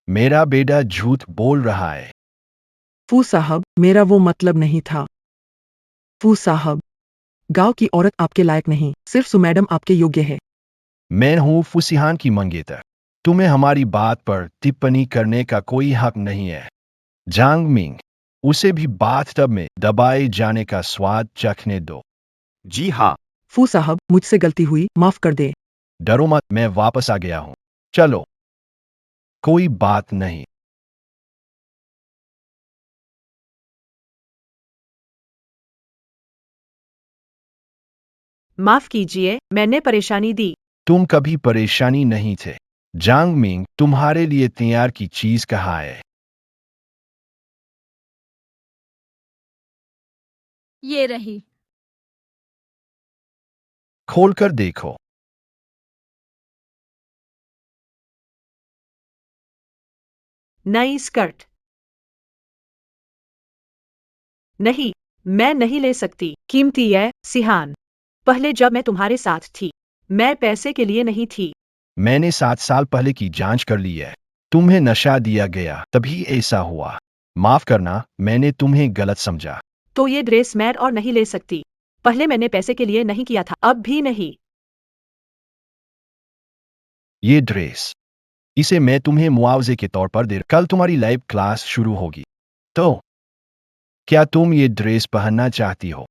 मेरा बेटा झूठ बोल रहा है? फू साहब, मेरा वो मतलब नहीं था। फू साहब, गांव की औरत आपके लायक नहीं, सिर्फ सुमैडम आपके योग्य है। मैं हूं फुसिहान की मंगेतर। तुम्हें हमारी बात पर टिप्पणी करने का कोई हक नहीं है। जांग मिंग, उसे भी बाथटब में दबाए जाने का स्वाद चखने दो। जी हाँ। फू साहब, मुझसे गलती हुई, माफ कर दे। डरो मत, मैं वापस आ गया हूं। चलो, कोई बात नहीं। माफ कीजिए, मैंने परेशानी दी। तुम कभी परेशानी नहीं थे। जांग मिंग, तुम्हारे लिए तैयार की चीज कहाँ है? ये रही। खोलकर देखो। नई स्कर्ट। नहीं, मैं नहीं ले सकती। कीमती है, सिहान। पहले जब मैं तुम्हारे साथ थी, मैं पैसे के लिए नहीं थी। मैंने 7 साल पहले की जांच कर ली है। तुम्हें नशा दिया गया, तभी ऐसा हुआ। माफ करना, मैंने तुम्हें गलत समझा। तो ये ड्रेस मैं और नहीं ले सकती। पहले मैंने पैसे के लिए नहीं किया था, अब भी नहीं। ये ड्रेस, इसे मैं तुम्हें मुआवजे के तौर पर दे। कल तुम्हारी लाइव क्लास शुरू होगी, तो क्या तुम ये ड्रेस पहनना चाहती हो?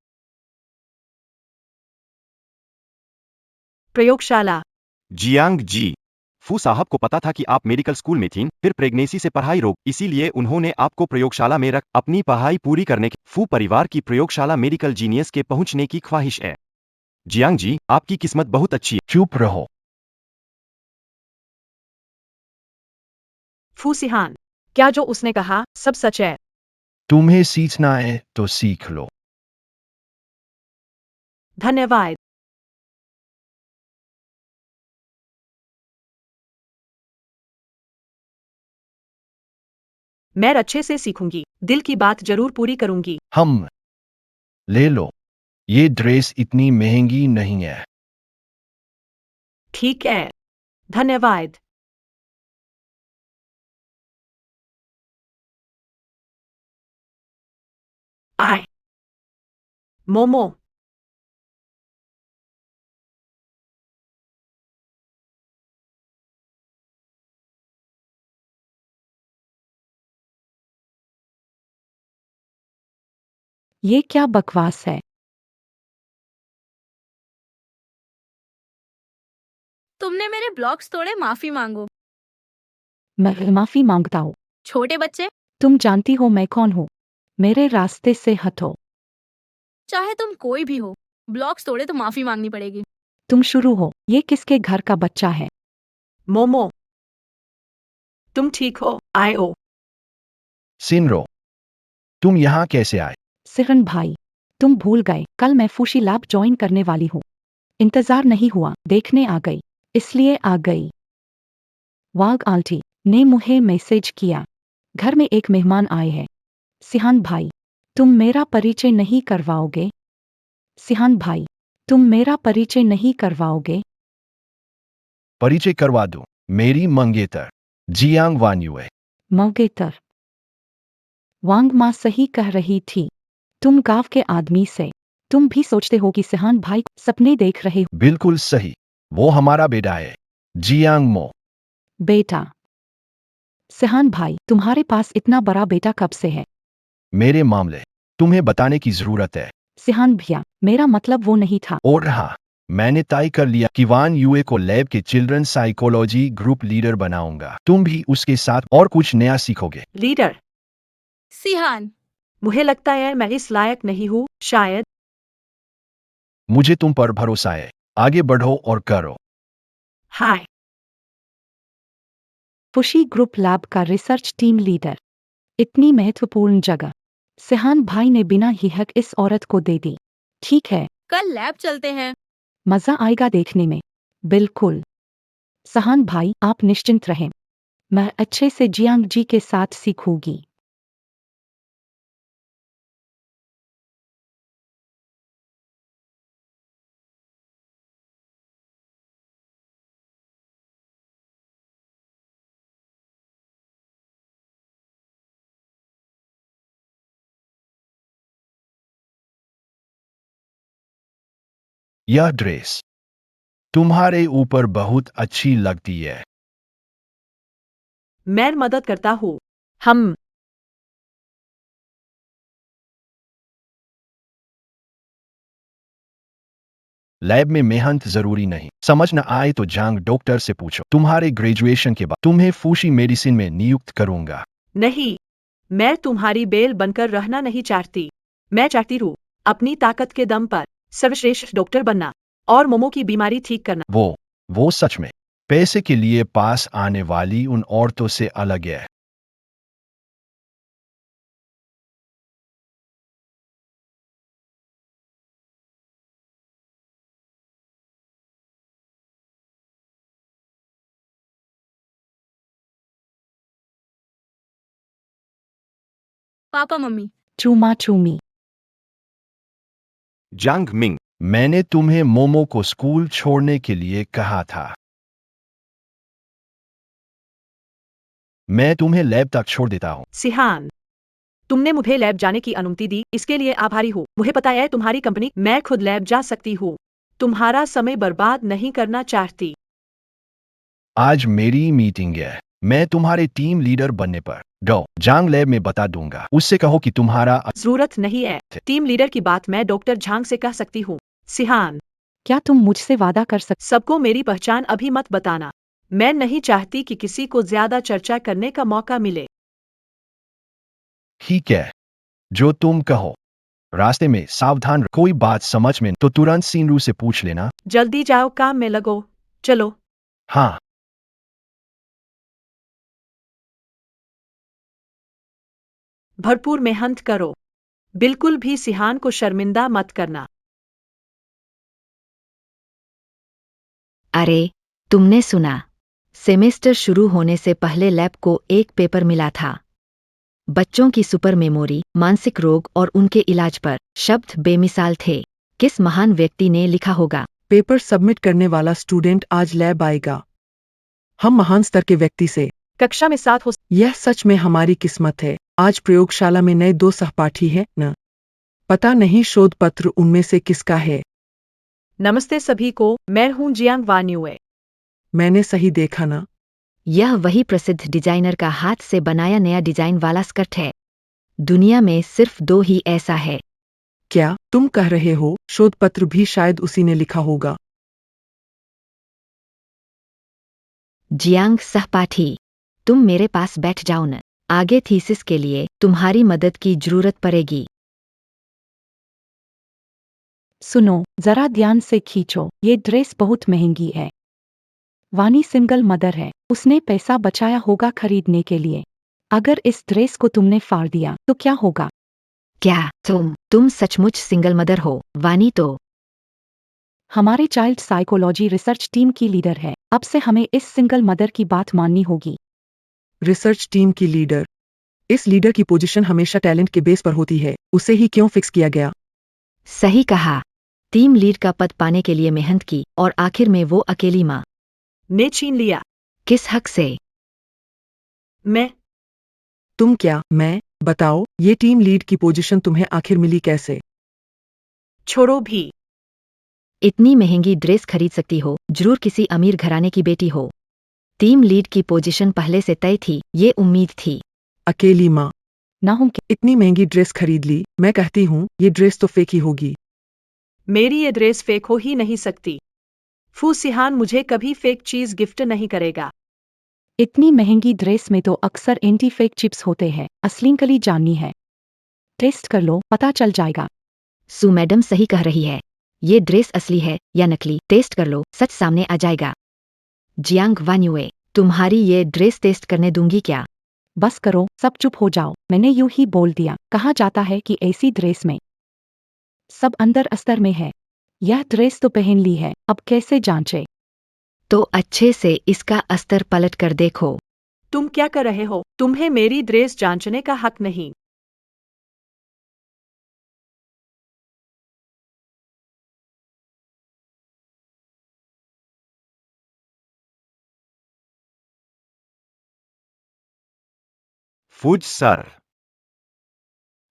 प्रयोगशाला। जियांग जी, फू साहब को पता था कि आप मेडिकल स्कूल में थीं, फिर प्रेगनेंसी से पढ़ाई रोक, इसीलिए उन्होंने आपको प्रयोगशाला में रख अपनी पढ़ाई पूरी करने के। फू परिवार की प्रयोगशाला मेडिकल जीनियस के पहुंचने की ख्वाहिश है। जियांग जी, आपकी किस्मत बहुत अच्छी है। चुप रहो। फूसिहान, क्या जो उसने कहा सब सच है? तुम्हें सीखना है तो सीख लो। धन्यवाद। मैं अच्छे से सीखूंगी, दिल की बात जरूर पूरी करूंगी। हम ले लो, ये ड्रेस इतनी महंगी नहीं है। ठीक है, धन्यवाद। आय मोमो। ये क्या बकवास है? तुमने मेरे ब्लॉक्स तोड़े, माफी मांगो। मैं माफी मांगता हूँ। छोटे बच्चे, तुम जानती हो मैं कौन हूँ। मेरे रास्ते से हटो। चाहे तुम कोई भी हो, ब्लॉक्स तोड़े तो माफी मांगनी पड़ेगी। तुम शुरू हो। ये किसके घर का बच्चा है? मोमो, तुम ठीक हो? आयो। सिनरो, तुम यहाँ कैसे आए? सिरन भाई, तुम भूल गए कल मैं फूशी लैब ज्वाइन करने वाली हूँ। इंतजार नहीं हुआ, देखने आ गई, इसलिए आ गई। वाग आंटी ने मुझे मैसेज किया, घर में एक मेहमान आए हैं। सिहान भाई, तुम मेरा परिचय नहीं करवाओगे? सिहान भाई, तुम मेरा परिचय नहीं करवाओगे? परिचय करवा दो, मेरी मंगेतर जियांग वान्युए। मंगेतर। वांग माँ सही कह रही थी। तुम गांव के आदमी से, तुम भी सोचते हो कि सिहान भाई सपने देख रहे हो। बिल्कुल सही, वो हमारा बेटा है, जियांग मो। बेटा? सिहान भाई, तुम्हारे पास इतना बड़ा बेटा कब से है? मेरे मामले तुम्हें बताने की जरूरत है। सिहान भैया, मेरा मतलब वो नहीं था। और हाँ, मैंने तय कर लिया कि वान यूए को लैब के चिल्ड्रन साइकोलॉजी ग्रुप लीडर बनाऊंगा। तुम भी उसके साथ और कुछ नया सीखोगे। लीडर, सिहान, मुझे लगता है मैं इस लायक नहीं हूँ, शायद। मुझे तुम पर भरोसा है, आगे बढ़ो और करो। हाय। फुशी ग्रुप लैब का रिसर्च टीम लीडर। इतनी महत्वपूर्ण जगह सिहान भाई ने बिना हिहक इस औरत को दे दी। ठीक है, कल लैब चलते हैं। मजा आएगा देखने में। बिल्कुल। सहान भाई, आप निश्चिंत रहें, मैं अच्छे से जियांग जी के साथ सीखूंगी। यह ड्रेस तुम्हारे ऊपर बहुत अच्छी लगती है। मैं मदद करता हूँ। हम लैब में मेहनत जरूरी नहीं, समझ न आए तो जांग डॉक्टर से पूछो। तुम्हारे ग्रेजुएशन के बाद तुम्हें फूशी मेडिसिन में नियुक्त करूंगा। नहीं, मैं तुम्हारी बेल बनकर रहना नहीं चाहती। मैं चाहती हूँ अपनी ताकत के दम पर सर्वश्रेष्ठ डॉक्टर बनना और मोमो की बीमारी ठीक करना। वो सच में पैसे के लिए पास आने वाली उन औरतों से अलग है। पापा मम्मी, चूमा चूमी। जांग मिंग, मैंने तुम्हें मोमो को स्कूल छोड़ने के लिए कहा था। मैं तुम्हें लैब तक छोड़ देता हूँ। सिहान, तुमने मुझे लैब जाने की अनुमति दी, इसके लिए आभारी हूँ। मुझे पता है तुम्हारी कंपनी, मैं खुद लैब जा सकती हूँ। तुम्हारा समय बर्बाद नहीं करना चाहती। आज मेरी मीटिंग है, मैं तुम्हारे टीम लीडर बनने पर जांग लैब में बता दूंगा। उससे कहो कि तुम्हारा जरूरत नहीं है। टीम लीडर की बात मैं डॉक्टर झांग से कह सकती हूँ। सिहान, क्या तुम मुझसे वादा कर सकते? सबको मेरी पहचान अभी मत बताना। मैं नहीं चाहती कि किसी को ज्यादा चर्चा करने का मौका मिले। ठीक है, जो तुम कहो। रास्ते में सावधान रहो, कोई बात समझ में तो तुरंत सीनरू से पूछ लेना। जल्दी जाओ, काम में लगो। चलो। हाँ। भरपूर मेहनत करो। बिल्कुल भी सिहान को शर्मिंदा मत करना। अरे, तुमने सुना? सेमेस्टर शुरू होने से पहले लैब को एक पेपर मिला था। बच्चों की सुपर मेमोरी, मानसिक रोग और उनके इलाज पर शब्द बेमिसाल थे। किस महान व्यक्ति ने लिखा होगा? पेपर सबमिट करने वाला स्टूडेंट आज लैब आएगा। हम महान स्तर के व्यक्ति से कक्षा में साथ हो। यह सच में हमारी किस्मत है। आज प्रयोगशाला में नए 2 सहपाठी हैं न। पता नहीं शोध पत्र उनमें से किसका है। नमस्ते सभी को, मैं हूँ जियांग वान्युए। मैंने सही देखा ना? यह वही प्रसिद्ध डिजाइनर का हाथ से बनाया नया डिजाइन वाला स्कर्ट है। दुनिया में सिर्फ 2 ही ऐसा है। क्या तुम कह रहे हो शोध पत्र भी शायद उसी ने लिखा होगा? जियांग सहपाठी, तुम मेरे पास बैठ जाओ न। आगे थीसिस के लिए तुम्हारी मदद की जरूरत पड़ेगी। सुनो, जरा ध्यान से खींचो, ये ड्रेस बहुत महंगी है। वानी सिंगल मदर है, उसने पैसा बचाया होगा खरीदने के लिए। अगर इस ड्रेस को तुमने फाड़ दिया तो क्या होगा? क्या तुम सचमुच सिंगल मदर हो? वानी तो हमारे चाइल्ड साइकोलॉजी रिसर्च टीम की लीडर है। अब से हमें इस सिंगल मदर की बात माननी होगी। रिसर्च टीम की लीडर? इस लीडर की पोजीशन हमेशा टैलेंट के बेस पर होती है। उसे ही क्यों फिक्स किया गया? सही कहा। टीम लीड का पद पाने के लिए मेहनत की और आखिर में वो अकेली माँ ने छीन लिया। किस हक से? मैं तुम क्या? मैं? बताओ, ये टीम लीड की पोजीशन तुम्हें आखिर मिली कैसे? छोड़ो भी। इतनी महंगी ड्रेस खरीद सकती हो, जरूर किसी अमीर घराने की बेटी हो। टीम लीड की पोजीशन पहले से तय थी, ये उम्मीद थी। अकेली माँ ना हूं कि इतनी महंगी ड्रेस खरीद ली। मैं कहती हूँ ये ड्रेस तो फेक ही होगी। मेरी ये ड्रेस फेक हो ही नहीं सकती। फू सिहान मुझे कभी फेक चीज गिफ्ट नहीं करेगा। इतनी महंगी ड्रेस में तो अक्सर एंटी फेक चिप्स होते हैं। असली कली जाननी है? टेस्ट कर लो, पता चल जाएगा। सु मैडम सही कह रही है। ये ड्रेस असली है या नकली, टेस्ट कर लो, सच सामने आ जाएगा। जियांग वान्युए, तुम्हारी ये ड्रेस टेस्ट करने दूंगी क्या? बस करो, सब चुप हो जाओ। मैंने यूं ही बोल दिया। कहा जाता है कि ऐसी ड्रेस में सब अंदर अस्तर में है। यह ड्रेस तो पहन ली है, अब कैसे जांचे? तो अच्छे से इसका अस्तर पलट कर देखो। तुम क्या कर रहे हो? तुम्हें मेरी ड्रेस जांचने का हक नहीं। फूज सर,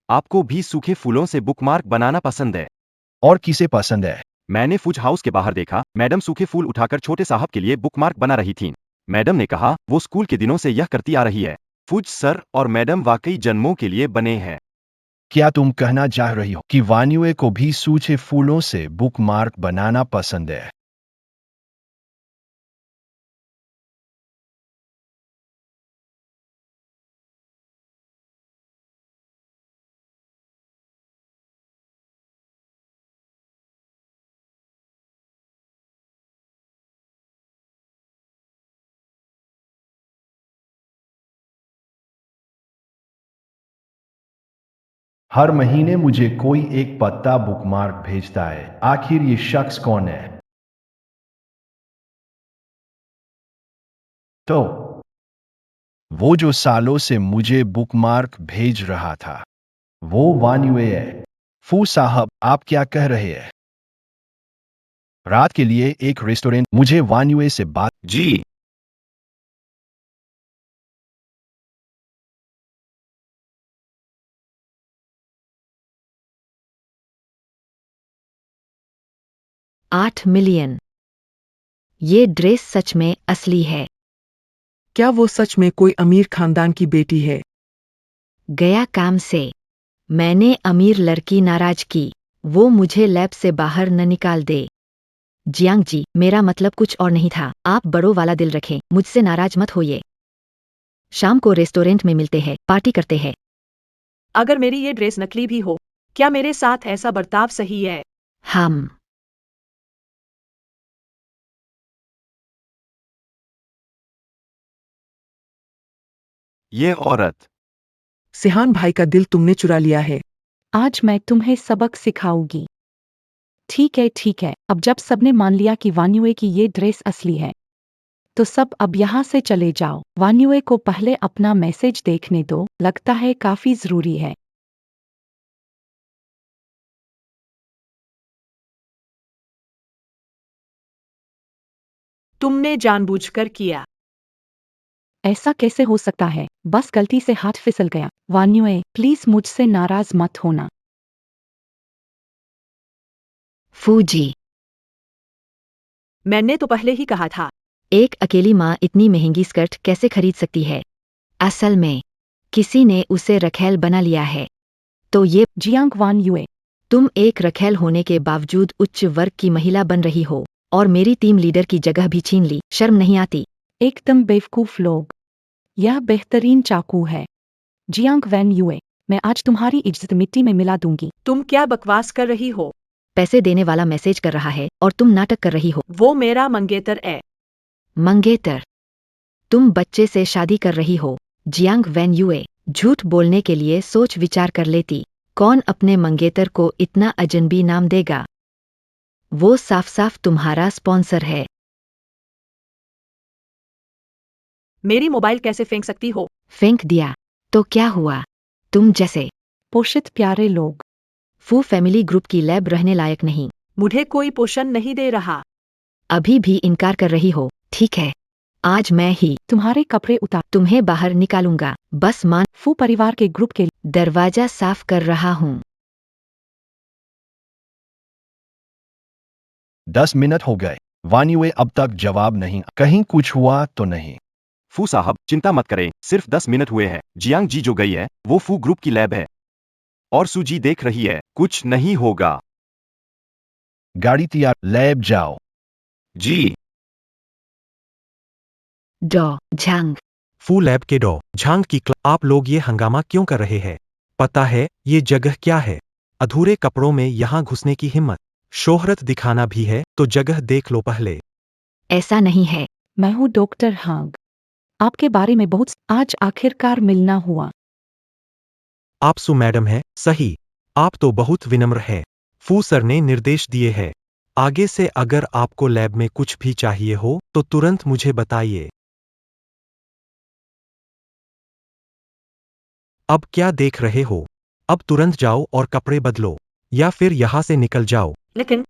आपको भी सूखे फूलों से बुकमार्क बनाना पसंद है? और किसे पसंद है? मैंने फूज हाउस के बाहर देखा, मैडम सूखे फूल उठाकर छोटे साहब के लिए बुकमार्क बना रही थीं। मैडम ने कहा वो स्कूल के दिनों से यह करती आ रही है। फूज सर और मैडम वाकई जन्मों के लिए बने हैं। क्या तुम कहना चाह रही हो कि वान्युए को भी सूखे फूलों से बुकमार्क बनाना पसंद है? हर महीने मुझे कोई एक पत्ता बुकमार्क भेजता है। आखिर ये शख्स कौन है? तो वो जो सालों से मुझे बुकमार्क भेज रहा था, वो वान्युए है। फू साहब, आप क्या कह रहे हैं? रात के लिए एक रेस्टोरेंट, मुझे वान्युए से बात। जी। $8 मिलियन। ये ड्रेस सच में असली है। क्या वो सच में कोई अमीर खानदान की बेटी है? गया काम से। मैंने अमीर लड़की नाराज की, वो मुझे लैब से बाहर न निकाल दे। जियांग जी, मेरा मतलब कुछ और नहीं था। आप बड़ों वाला दिल रखें, मुझसे नाराज मत होइए। शाम को रेस्टोरेंट में मिलते हैं, पार्टी करते हैं। अगर मेरी ये ड्रेस नकली भी हो, क्या मेरे साथ ऐसा बर्ताव सही है? हम ये औरत। सिहान भाई का दिल तुमने चुरा लिया है। आज मैं तुम्हें सबक सिखाऊंगी। ठीक है, अब जब सबने मान लिया कि वान्युए की ये ड्रेस असली है, तो सब अब यहाँ से चले जाओ। वान्युए को पहले अपना मैसेज देखने दो, लगता है काफी जरूरी है। तुमने जानबूझकर किया। ऐसा कैसे हो सकता है? बस गलती से हाथ फिसल गया। वान्युए, प्लीज मुझसे नाराज मत होना। फूजी, मैंने तो पहले ही कहा था। एक अकेली माँ इतनी महंगी स्कर्ट कैसे खरीद सकती है? असल में किसी ने उसे रखेल बना लिया है। तो ये जियांग वान्युए, तुम एक रखेल होने के बावजूद उच्च वर्ग की महिला बन रही हो और मेरी टीम लीडर की जगह भी छीन ली। शर्म नहीं आती? एकदम बेवकूफ लोग। यह बेहतरीन चाकू है। जियांग वान्युए, मैं आज तुम्हारी इज्जत मिट्टी में मिला दूंगी। तुम क्या बकवास कर रही हो? पैसे देने वाला मैसेज कर रहा है और तुम नाटक कर रही हो। वो मेरा मंगेतर है। मंगेतर? तुम बच्चे से शादी कर रही हो। जियांग वैन्युए, झूठ बोलने के लिए सोच विचार कर लेती। कौन अपने मंगेतर को इतना अजनबी नाम देगा? वो साफ साफ तुम्हारा स्पॉन्सर है। मेरी मोबाइल कैसे फेंक सकती हो? फेंक दिया तो क्या हुआ? तुम जैसे पोषित प्यारे लोग। फू फैमिली ग्रुप की लैब रहने लायक नहीं। मुझे कोई पोषण नहीं दे रहा। अभी भी इनकार कर रही हो? ठीक है, आज मैं ही तुम्हारे कपड़े उतार। तुम्हें बाहर निकालूंगा। बस मान, फू परिवार के ग्रुप के दरवाजा साफ कर रहा हूँ। 10 मिनट हो गए। वान्युए अब तक जवाब नहीं। कहीं कुछ हुआ तो नहीं? फू साहब चिंता मत करें, सिर्फ 10 मिनट हुए हैं। जियांग जी जो गई है वो फू ग्रुप की लैब है और सूजी देख रही है, कुछ नहीं होगा। गाड़ी तैयार, लैब जाओ। जी। डॉ झांग, फू लैब के डॉ झांग की आप लोग ये हंगामा क्यों कर रहे हैं? पता है ये जगह क्या है? अधूरे कपड़ों में यहाँ घुसने की हिम्मत, शोहरत दिखाना भी है तो जगह देख लो पहले। ऐसा नहीं है। मैं हूँ डॉक्टर हांग। आपके बारे में बहुत आज आखिरकार मिलना हुआ। आप सु मैडम है, सही। आप तो बहुत विनम्र है। फू सर ने निर्देश दिए हैं, आगे से अगर आपको लैब में कुछ भी चाहिए हो तो तुरंत मुझे बताइए। अब क्या देख रहे हो? अब तुरंत जाओ और कपड़े बदलो या फिर यहाँ से निकल जाओ। लेकिन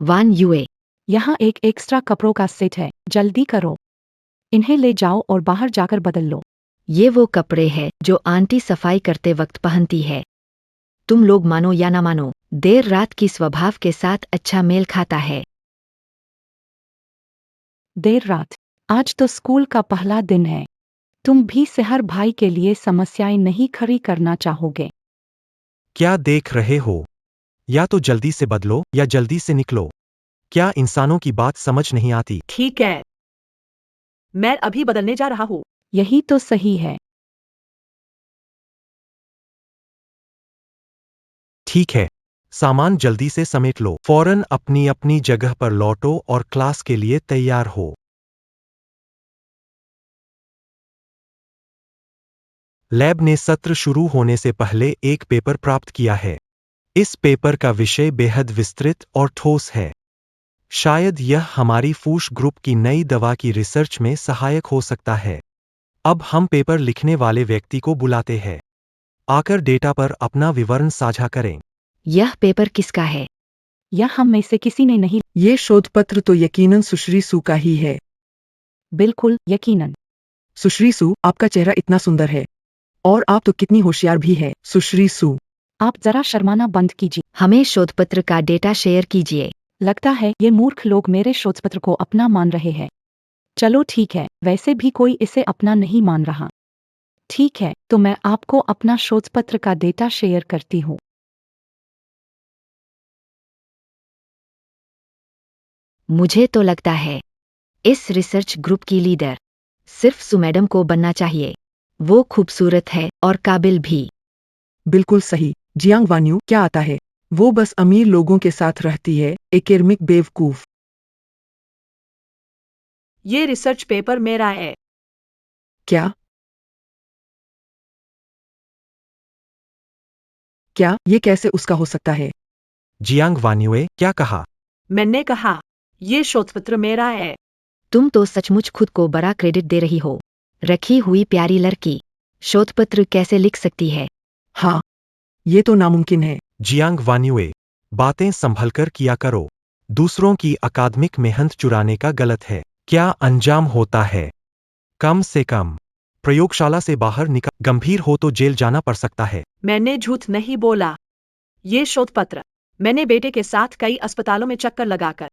वान युए, यहाँ एक एक्स्ट्रा कपड़ों का सेट है, जल्दी करो। इन्हें ले जाओ और बाहर जाकर बदल लो। ये वो कपड़े हैं जो आंटी सफाई करते वक्त पहनती है। तुम लोग मानो या ना मानो, देर रात की स्वभाव के साथ अच्छा मेल खाता है। देर रात? आज तो स्कूल का पहला दिन है। तुम भी सेहर भाई के लिए समस्याएं नहीं खड़ी करना चाहोगे? क्या देख रहे हो? या तो जल्दी से बदलो या जल्दी से निकलो। क्या इंसानों की बात समझ नहीं आती? ठीक है, मैं अभी बदलने जा रहा हूँ। यही तो सही है। ठीक है, सामान जल्दी से समेट लो। फौरन अपनी अपनी जगह पर लौटो और क्लास के लिए तैयार हो। लैब ने सत्र शुरू होने से पहले एक पेपर प्राप्त किया है। इस पेपर का विषय बेहद विस्तृत और ठोस है। शायद यह हमारी फूश ग्रुप की नई दवा की रिसर्च में सहायक हो सकता है। अब हम पेपर लिखने वाले व्यक्ति को बुलाते हैं। आकर डेटा पर अपना विवरण साझा करें। यह पेपर किसका है? यह हम में से किसी ने नहीं। ये शोध पत्र तो यकीनन सुश्री सू का ही है। बिल्कुल, यकीनन। सुश्री सू, आपका चेहरा इतना सुंदर है और आप तो कितनी होशियार भी है। सुश्री सू, आप जरा शर्माना बंद कीजिए। हमें शोधपत्र का डेटा शेयर कीजिए। लगता है ये मूर्ख लोग मेरे शोधपत्र को अपना मान रहे हैं। चलो ठीक है, वैसे भी कोई इसे अपना नहीं मान रहा। ठीक है, तो मैं आपको अपना शोधपत्र का डेटा शेयर करती हूँ। मुझे तो लगता है इस रिसर्च ग्रुप की लीडर सिर्फ सु मैडम को बनना चाहिए। वो खूबसूरत है और काबिल भी। बिल्कुल सही। जियांग वान्यू, क्या आता है? वो बस अमीर लोगों के साथ रहती है, एकेडमिक बेवकूफ। ये रिसर्च पेपर मेरा है। क्या? क्या ये कैसे उसका हो सकता है? जियांग वान्युए, क्या कहा? मैंने कहा ये शोधपत्र मेरा है। तुम तो सचमुच खुद को बड़ा क्रेडिट दे रही हो। रखी हुई प्यारी लड़की शोधपत्र कैसे लिख सकती है? हाँ, ये तो नामुमकिन है। जियांग वान्युए, बातें संभलकर किया करो। दूसरों की अकादमिक मेहनत चुराने का गलत है। क्या अंजाम होता है? कम से कम प्रयोगशाला से बाहर निकल, गंभीर हो तो जेल जाना पड़ सकता है। मैंने झूठ नहीं बोला। ये शोधपत्र मैंने बेटे के साथ कई अस्पतालों में चक्कर लगाकर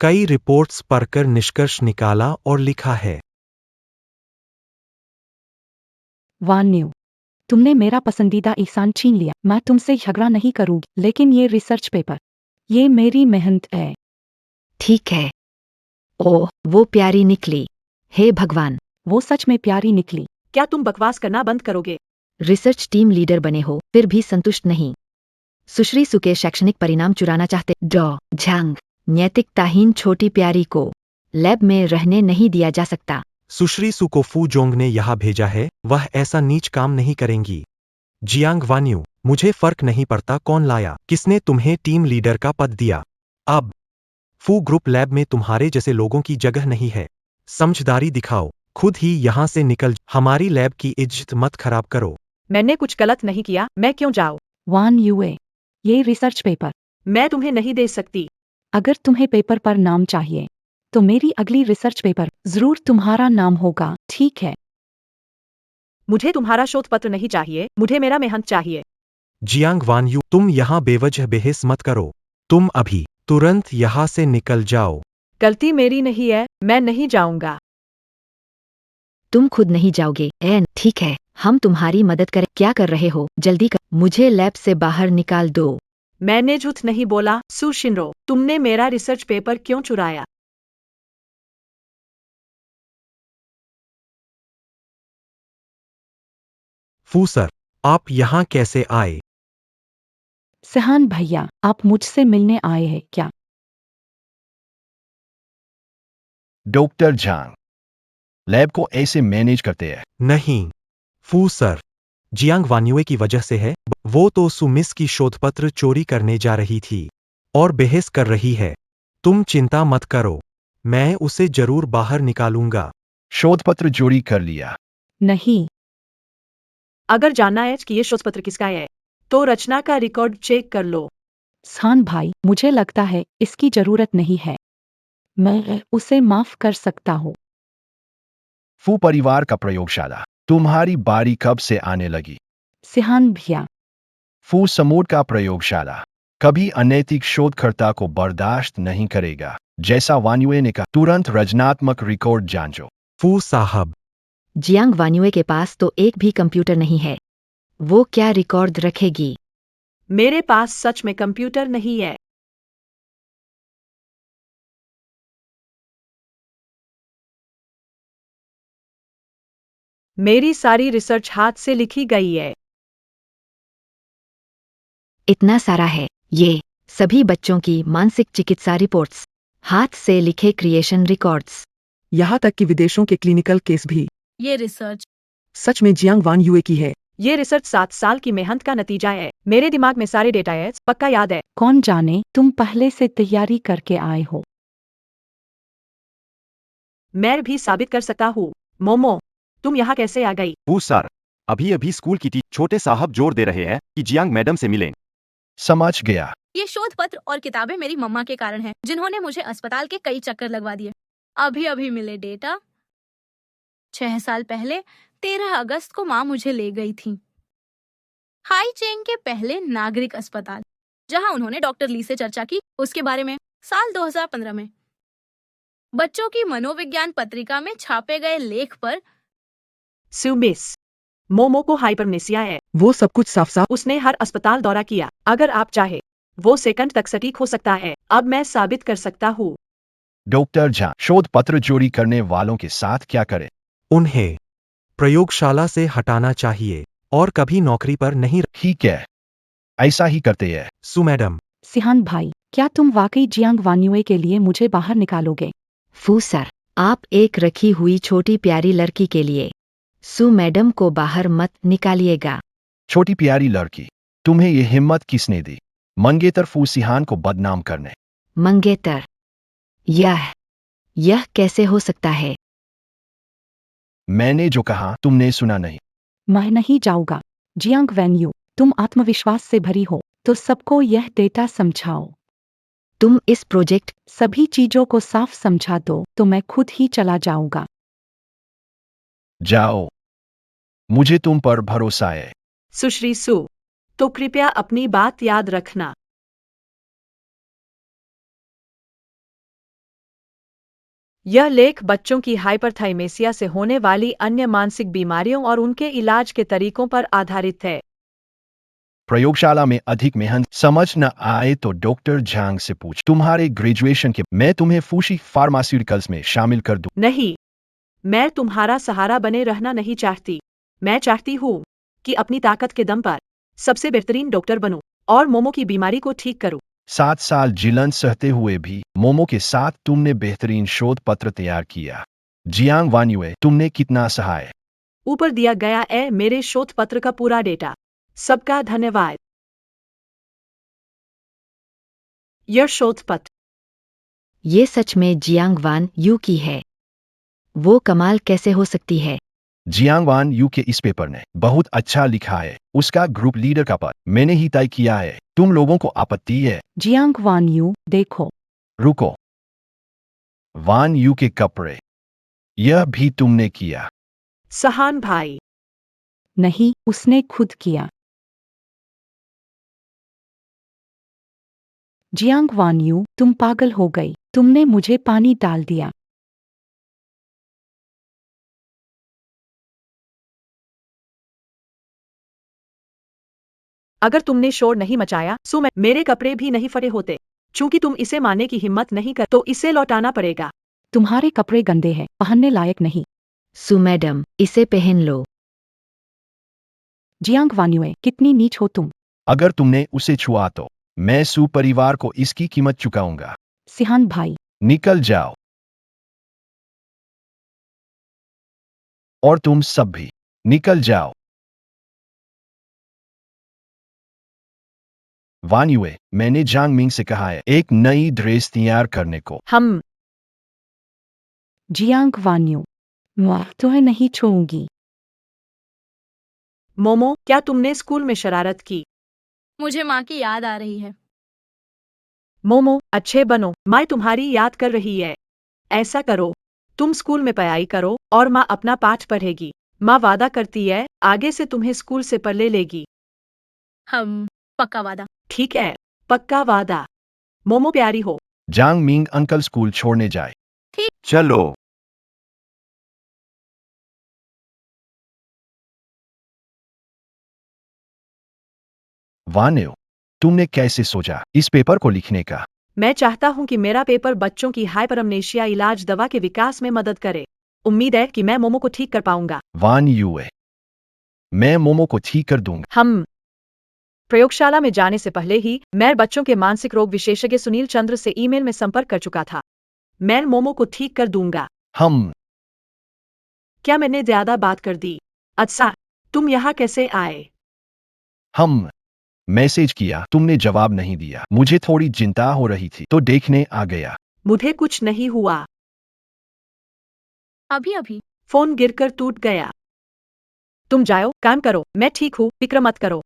कई रिपोर्ट्स पढ़कर निष्कर्ष निकाला और लिखा है। वान्यू, तुमने मेरा पसंदीदा एहसान छीन लिया। मैं तुमसे झगड़ा नहीं करूंगी, लेकिन ये रिसर्च पेपर, ये मेरी मेहनत है। ठीक है। ओह, वो प्यारी निकली। हे भगवान, वो सच में प्यारी निकली। क्या तुम बकवास करना बंद करोगे? रिसर्च टीम लीडर बने हो फिर भी संतुष्ट नहीं। सुश्री सु के शैक्षणिक परिणाम चुराना चाहते डॉ झांग। नैतिकताहीन छोटी प्यारी को लैब में रहने नहीं दिया जा सकता। सुश्री सु को फू जोंग ने यहाँ भेजा है, वह ऐसा नीच काम नहीं करेंगी। जियांग वान्यू, मुझे फर्क नहीं पड़ता कौन लाया, किसने तुम्हें टीम लीडर का पद दिया। अब फू ग्रुप लैब में तुम्हारे जैसे लोगों की जगह नहीं है। समझदारी दिखाओ, खुद ही यहाँ से निकल। हमारी लैब की इज्जत मत खराब करो। मैंने कुछ गलत नहीं किया, मैं क्यों जाऊँ? वान्युए, ये रिसर्च पेपर, मैं तुम्हें नहीं दे सकती। अगर तुम्हें पेपर पर नाम चाहिए तो मेरी अगली रिसर्च पेपर जरूर तुम्हारा नाम होगा, ठीक है? मुझे तुम्हारा शोध पत्र नहीं चाहिए, मुझे मेरा मेहनत चाहिए। जियांग वान्यू, तुम यहाँ बेवजह बहस मत करो। तुम अभी तुरंत यहाँ से निकल जाओ। गलती मेरी नहीं है, मैं नहीं जाऊंगा। तुम खुद नहीं जाओगे? एन, ठीक है, हम तुम्हारी मदद करें। क्या कर रहे हो? जल्दी कर, मुझे लैब से बाहर निकाल दो। मैंने झूठ नहीं बोला। सु शिनरो, तुमने मेरा रिसर्च पेपर क्यों चुराया? फू सर, आप यहाँ कैसे आए? सेहान भैया, आप मुझसे मिलने आए हैं क्या? डॉक्टर झांग, लैब को ऐसे मैनेज करते हैं? नहीं फू सर, जियांग वान्युए की वजह से है। वो तो सुमिस की शोधपत्र चोरी करने जा रही थी और बहस कर रही है। तुम चिंता मत करो, मैं उसे जरूर बाहर निकालूंगा। शोधपत्र चोरी कर लिया? नहीं, अगर जानना है कि ये शोधपत्र किसका है, तो रचना का रिकॉर्ड चेक कर लो। सान भाई, मुझे लगता है इसकी जरूरत नहीं है। मैं उसे माफ कर सकता हूँ। फू परिवार का प्रयोगशाला, तुम्हारी बारी कब से आने लगी? सेहान भैया, फू समूह का प्रयोगशाला कभी अनैतिक शोधकर्ता को बर्दाश्त नहीं करेगा। जैसा वान्युए ने कहा, तुरंत रचनात्मक रिकॉर्ड जांचो। फू साहब, जियांग वान्युए के पास तो एक भी कंप्यूटर नहीं है, वो क्या रिकॉर्ड रखेगी? मेरे पास सच में कंप्यूटर नहीं है। मेरी सारी रिसर्च हाथ से लिखी गई है। इतना सारा है? ये सभी बच्चों की मानसिक चिकित्सा रिपोर्ट्स, हाथ से लिखे क्रिएशन रिकॉर्ड्स। यहाँ तक कि विदेशों के क्लिनिकल केस भी। ये रिसर्च सच में जियांग वान युए की है। ये रिसर्च 7 साल की मेहनत का नतीजा है। मेरे दिमाग में सारे डेटा है, पक्का याद है। कौन जाने तुम पहले से तैयारी करके आए हो। मैं भी साबित कर सकता हूँ। मोमो, तुम यहाँ कैसे आ गई? फू सर, अभी अभी स्कूल की छोटे साहब जोर दे रहे हैं कि जियांग मैडम से मिलें। समझ गया। ये शोध पत्र और किताबें मेरी मम्मा के कारण हैं, जिन्होंने मुझे अस्पताल के कई चक्कर लगवा दिए। अभी अभी मिले डेटा। 6 साल पहले 13 अगस्त को माँ मुझे ले गई थी हाई चेंग के पहले नागरिक अस्पताल, जहां उन्होंने डॉक्टर ली से चर्चा की उसके बारे में। साल 2015 में बच्चों की मनोविज्ञान पत्रिका में छापे गए लेख पर सुमिस, मोमो को हाइपरमेसिया है। वो सब कुछ साफ साफ। उसने हर अस्पताल दौरा किया। अगर आप चाहे, वो सेकंड तक सटीक हो सकता है। अब मैं साबित कर सकता हूँ। डॉक्टर झा, शोध पत्र चोरी करने वालों के साथ क्या करें? उन्हें प्रयोगशाला से हटाना चाहिए और कभी नौकरी पर नहीं। ठीक है, ऐसा ही करते हैं। सु मैडम, सिहान भाई, क्या तुम वाकई जियांग वान्युए के लिए मुझे बाहर निकालोगे? फू सर, आप एक रखी हुई छोटी प्यारी लड़की के लिए सु मैडम को बाहर मत निकालिएगा। छोटी प्यारी लड़की, तुम्हें ये हिम्मत किसने दी? मंगेतर फूसिहान को बदनाम करने? मंगेतर। यह कैसे हो सकता है? मैंने जो कहा तुमने सुना नहीं। मैं नहीं जाऊंगा। जियांग वैन्यू, तुम आत्मविश्वास से भरी हो तो सबको यह डेटा समझाओ। तुम इस प्रोजेक्ट सभी चीजों को साफ समझा दो तो मैं खुद ही चला जाऊंगा। जाओ, मुझे तुम पर भरोसा है। सुश्री सु, तो कृपया अपनी बात याद रखना। यह लेख बच्चों की हाइपरथाइमेसिया से होने वाली अन्य मानसिक बीमारियों और उनके इलाज के तरीकों पर आधारित है। प्रयोगशाला में अधिक मेहनत समझ न आए तो डॉक्टर झांग से पूछ। तुम्हारे ग्रेजुएशन के मैं तुम्हें फूशी फार्मास्यूटिकल्स में शामिल कर दूं। नहीं, मैं तुम्हारा सहारा बने रहना नहीं चाहती। मैं चाहती हूँ कि अपनी ताकत के दम पर सबसे बेहतरीन डॉक्टर बनूं और मोमो की बीमारी को ठीक करूं। 7 साल जिलन सहते हुए भी मोमो के साथ तुमने बेहतरीन शोध पत्र तैयार किया। जियांग वान्युए, तुमने कितना सहाय। ऊपर दिया गया है मेरे शोध पत्र का पूरा डेटा। सबका धन्यवाद। यह शोध पत्र ये सच में जियांग वान यू की है। वो कमाल कैसे हो सकती है? जियांग वान यू के इस पेपर ने बहुत अच्छा लिखा है। उसका ग्रुप लीडर का पद मैंने ही तय किया है। तुम लोगों को आपत्ति है? जियांग वान्यू, देखो। रुको, वान यू के कपड़े, यह भी तुमने किया? सहान भाई, नहीं, उसने खुद किया। जियांग वान्यू, तुम पागल हो गई। तुमने मुझे पानी डाल दिया। अगर तुमने शोर नहीं मचाया सो मेरे कपड़े भी नहीं फटे होते। चूंकि तुम इसे मानने की हिम्मत नहीं कर तो इसे लौटाना पड़ेगा। तुम्हारे कपड़े गंदे हैं, पहनने लायक नहीं। सु मैडम, इसे पहन लो। जियांग वान्युए, कितनी नीच हो तुम। अगर तुमने उसे छुआ तो मैं सु परिवार को इसकी कीमत चुकाऊंगा। सिहान भाई, निकल जाओ। और तुम सब भी निकल जाओ। वान्युए, मैंने जांग मिंग से कहा है एक नई ड्रेस तैयार करने को। हम जियांग वान्यू, वाह, तुम्हें नहीं छोड़ूंगी। मोमो, क्या तुमने स्कूल में शरारत की? मुझे माँ की याद आ रही है। मोमो, अच्छे बनो, माँ तुम्हारी याद कर रही है। ऐसा करो, तुम स्कूल में पढ़ाई करो और माँ अपना पाठ पढ़ेगी। माँ वादा करती है आगे से तुम्हें स्कूल से पर ले लेगी। हम पक्का वादा। ठीक है, पक्का वादा। मोमो प्यारी हो। जांग मिंग अंकल स्कूल छोड़ने जाए। चलो। वान्यू, तुमने कैसे सोचा इस पेपर को लिखने का? मैं चाहता हूँ कि मेरा पेपर बच्चों की हाइपरअमनेशिया इलाज दवा के विकास में मदद करे। उम्मीद है कि मैं मोमो को ठीक कर पाऊंगा। वान युए, मैं मोमो को ठीक कर दूंगा। हम प्रयोगशाला में जाने से पहले ही मैं बच्चों के मानसिक रोग विशेषज्ञ सुनील चंद्र से ईमेल में संपर्क कर चुका था। मैं मोमो को ठीक कर दूंगा। हम क्या मैंने ज्यादा बात कर दी? अच्छा, तुम यहाँ कैसे आए? हम मैसेज किया, तुमने जवाब नहीं दिया। मुझे थोड़ी चिंता हो रही थी तो देखने आ गया। मुझे कुछ नहीं हुआ। अभी अभी फोन गिरकर टूट गया। तुम जाओ, काम करो, मैं ठीक हूँ, फिक्र मत करो।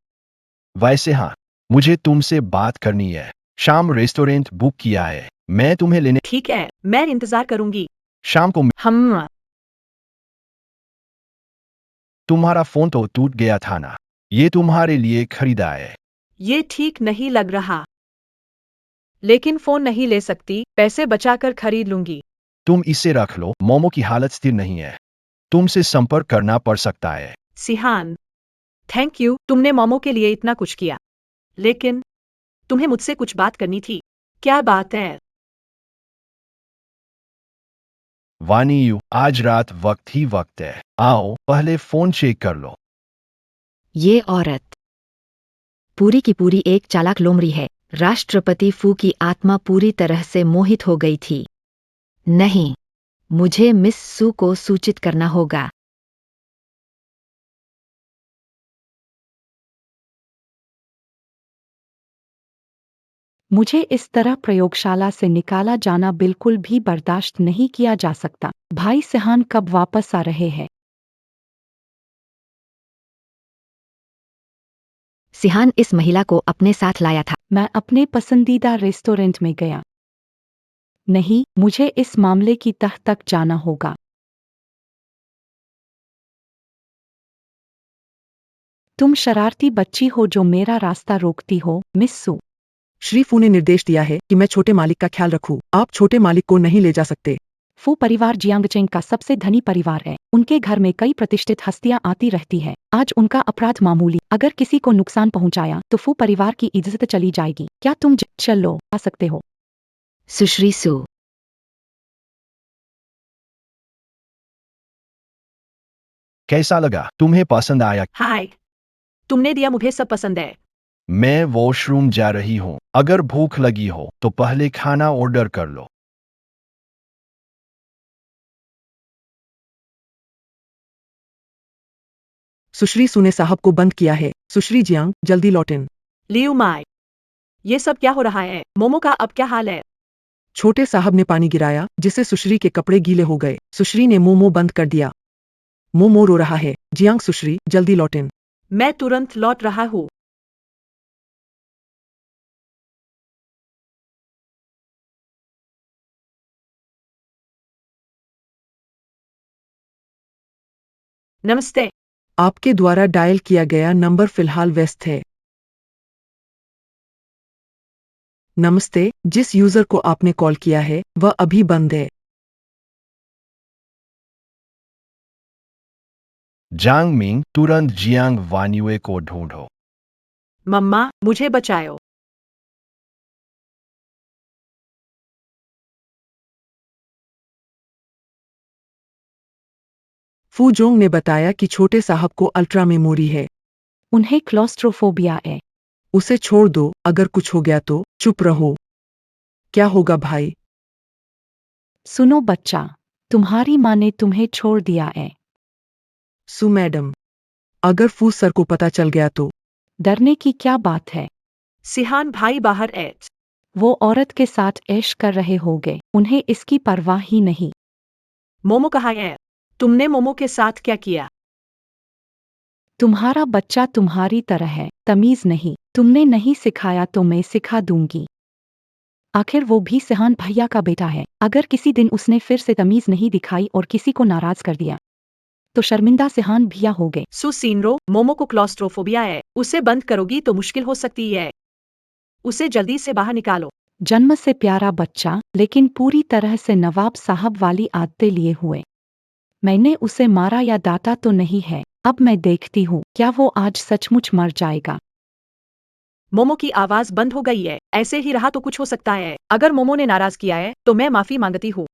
वैसे हाँ, मुझे तुमसे बात करनी है। शाम रेस्टोरेंट बुक किया है, मैं तुम्हें लेने। ठीक है, मैं इंतजार करूंगी। शाम को। हम तुम्हारा फोन तो टूट गया था ना? ये तुम्हारे लिए खरीदा है। ये ठीक नहीं लग रहा, लेकिन फोन नहीं ले सकती, पैसे बचाकर खरीद लूंगी। तुम इसे रख लो, मोमो की हालत स्थिर नहीं है। तुमसे संपर्क करना पड़ सकता है। सिहान, थैंक यू, तुमने मोमो के लिए इतना कुछ किया। लेकिन तुम्हें मुझसे कुछ बात करनी थी। क्या बात है? वानी, आज रात वक्त ही वक्त है। आओ, पहले फोन चेक कर लो। ये औरत पूरी की पूरी एक चालाक लोमड़ी है। राष्ट्रपति फू की आत्मा पूरी तरह से मोहित हो गई थी। नहीं, मुझे मिस सू को सूचित करना होगा। मुझे इस तरह प्रयोगशाला से निकाला जाना बिल्कुल भी बर्दाश्त नहीं किया जा सकता। भाई सिहान कब वापस आ रहे हैं? सिहान इस महिला को अपने साथ लाया था। मैं अपने पसंदीदा रेस्टोरेंट में गया। नहीं, मुझे इस मामले की तह तक जाना होगा। तुम शरारती बच्ची हो जो मेरा रास्ता रोकती हो, मिस सू। श्री फू ने निर्देश दिया है कि मैं छोटे मालिक का ख्याल रखूं। आप छोटे मालिक को नहीं ले जा सकते। फू परिवार जियांगचेंग का सबसे धनी परिवार है। उनके घर में कई प्रतिष्ठित हस्तियां आती रहती है। आज उनका अपराध मामूली, अगर किसी को नुकसान पहुंचाया तो फू परिवार की इज्जत चली जाएगी। क्या तुम चलो आ सकते हो? सुश्री सू। कैसा लगा? तुम्हें पसंद आया? हाय, तुमने दिया मुझे सब पसंद है। मैं वॉशरूम जा रही हूँ। अगर भूख लगी हो तो पहले खाना ऑर्डर कर लो। सुश्री सू ने साहब को बंद किया है। सुश्री जियांग, जल्दी लौटें। लियू माई, ये सब क्या हो रहा है? मोमो का अब क्या हाल है? छोटे साहब ने पानी गिराया जिससे सुश्री के कपड़े गीले हो गए। सुश्री ने मोमो बंद कर दिया। मोमो रो रहा है। जियांग, सुश्री जल्दी लौटें। मैं तुरंत लौट रहा हूँ। नमस्ते। आपके द्वारा डायल किया गया नंबर फिलहाल व्यस्त है। नमस्ते, जिस यूजर को आपने कॉल किया है वह अभी बंद है। जांग मिंग, तुरंत जियांग वान्युए को ढूंढो। मम्मा, मुझे बचाओ। फू जोंग ने बताया कि छोटे साहब को अल्ट्रा मेमोरी है। उन्हें क्लॉस्ट्रोफोबिया है। उसे छोड़ दो। अगर कुछ हो गया तो चुप रहो। क्या होगा भाई? सुनो बच्चा, तुम्हारी माँ ने तुम्हें छोड़ दिया है। सु मैडम, अगर फू सर को पता चल गया तो? डरने की क्या बात है? सिहान भाई बाहर है। वो औरत के साथ ऐश कर रहे होंगे। उन्हें इसकी परवाह ही नहीं। मोमो कहाँ है? तुमने मोमो के साथ क्या किया? तुम्हारा बच्चा तुम्हारी तरह है, तमीज नहीं। तुमने नहीं सिखाया तो मैं सिखा दूंगी। आखिर वो भी सिहान भैया का बेटा है। अगर किसी दिन उसने फिर से तमीज नहीं दिखाई और किसी को नाराज कर दिया तो शर्मिंदा सिहान भैया हो गए। सुसीनरो, मोमो को क्लॉस्ट्रोफोबिया है। उसे बंद करोगी तो मुश्किल हो सकती है। उसे जल्दी से बाहर निकालो। जन्म से प्यारा बच्चा, लेकिन पूरी तरह से नवाब साहब वाली आदतें लिए हुए। मैंने उसे मारा या डांटा तो नहीं है। अब मैं देखती हूँ क्या वो आज सचमुच मर जाएगा। मोमो की आवाज बंद हो गई है। ऐसे ही रहा तो कुछ हो सकता है। अगर मोमो ने नाराज किया है तो मैं माफी मांगती हूँ।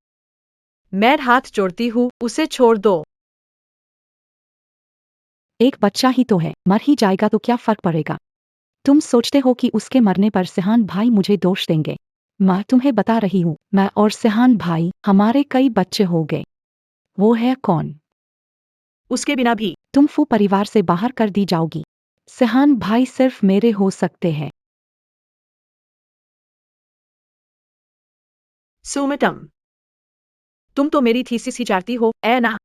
मैं हाथ जोड़ती हूँ, उसे छोड़ दो। एक बच्चा ही तो है, मर ही जाएगा तो क्या फर्क पड़ेगा? तुम सोचते हो कि उसके मरने पर सिहान भाई मुझे दोष देंगे? मैं तुम्हें बता रही हूँ, मैं और सिहान भाई, हमारे कई बच्चे हो गए। वो है कौन? उसके बिना भी तुम फू परिवार से बाहर कर दी जाओगी। सिहान भाई सिर्फ मेरे हो सकते हैं। सुमितम, तुम तो मेरी थीसिस ही चाहती हो, ऐ ना?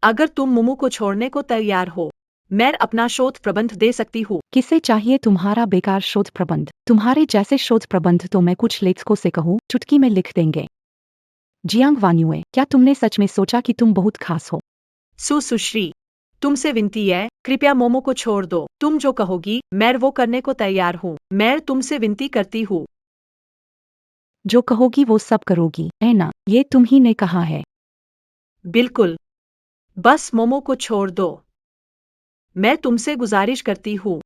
अगर तुम मोमो को छोड़ने को तैयार हो, मैं अपना शोध प्रबंध दे सकती हूँ। किसे चाहिए तुम्हारा बेकार शोध प्रबंध? तुम्हारे जैसे शोध प्रबंध तो मैं कुछ लेखकों से कहूँ, चुटकी में लिख देंगे। जियांग वान्युए, क्या तुमने सच में सोचा कि तुम बहुत खास हो? सुश्री, तुमसे विनती है, कृपया मोमो को छोड़ दो। तुम जो कहोगी मैं वो करने को तैयार हूँ। मैं तुमसे विनती करती हूँ। जो कहोगी वो सब करोगी, है ना? ये तुम ही ने कहा है। बिल्कुल। बस मोमो को छोड़ दो। मैं तुमसे गुजारिश करती हूँ।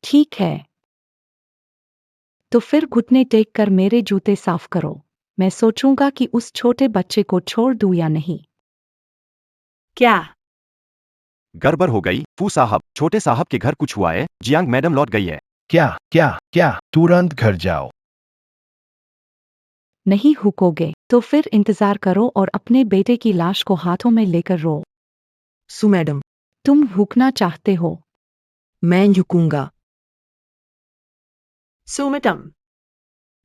ठीक है। तो फिर घुटने टेक कर मेरे जूते साफ करो। मैं सोचूंगा कि उस छोटे बच्चे को छोड़ दूं या नहीं। क्या? गड़बड़ हो गई फू साहब, छोटे साहब के घर कुछ हुआ है। जियांग मैडम लौट गई है। क्या क्या क्या? तुरंत घर जाओ। नहीं हुकोगे तो फिर इंतजार करो और अपने बेटे की लाश को हाथों में लेकर रो। सु मैडम, तुम हुकना चाहते हो? मैं झुकूंगा। सुमितम,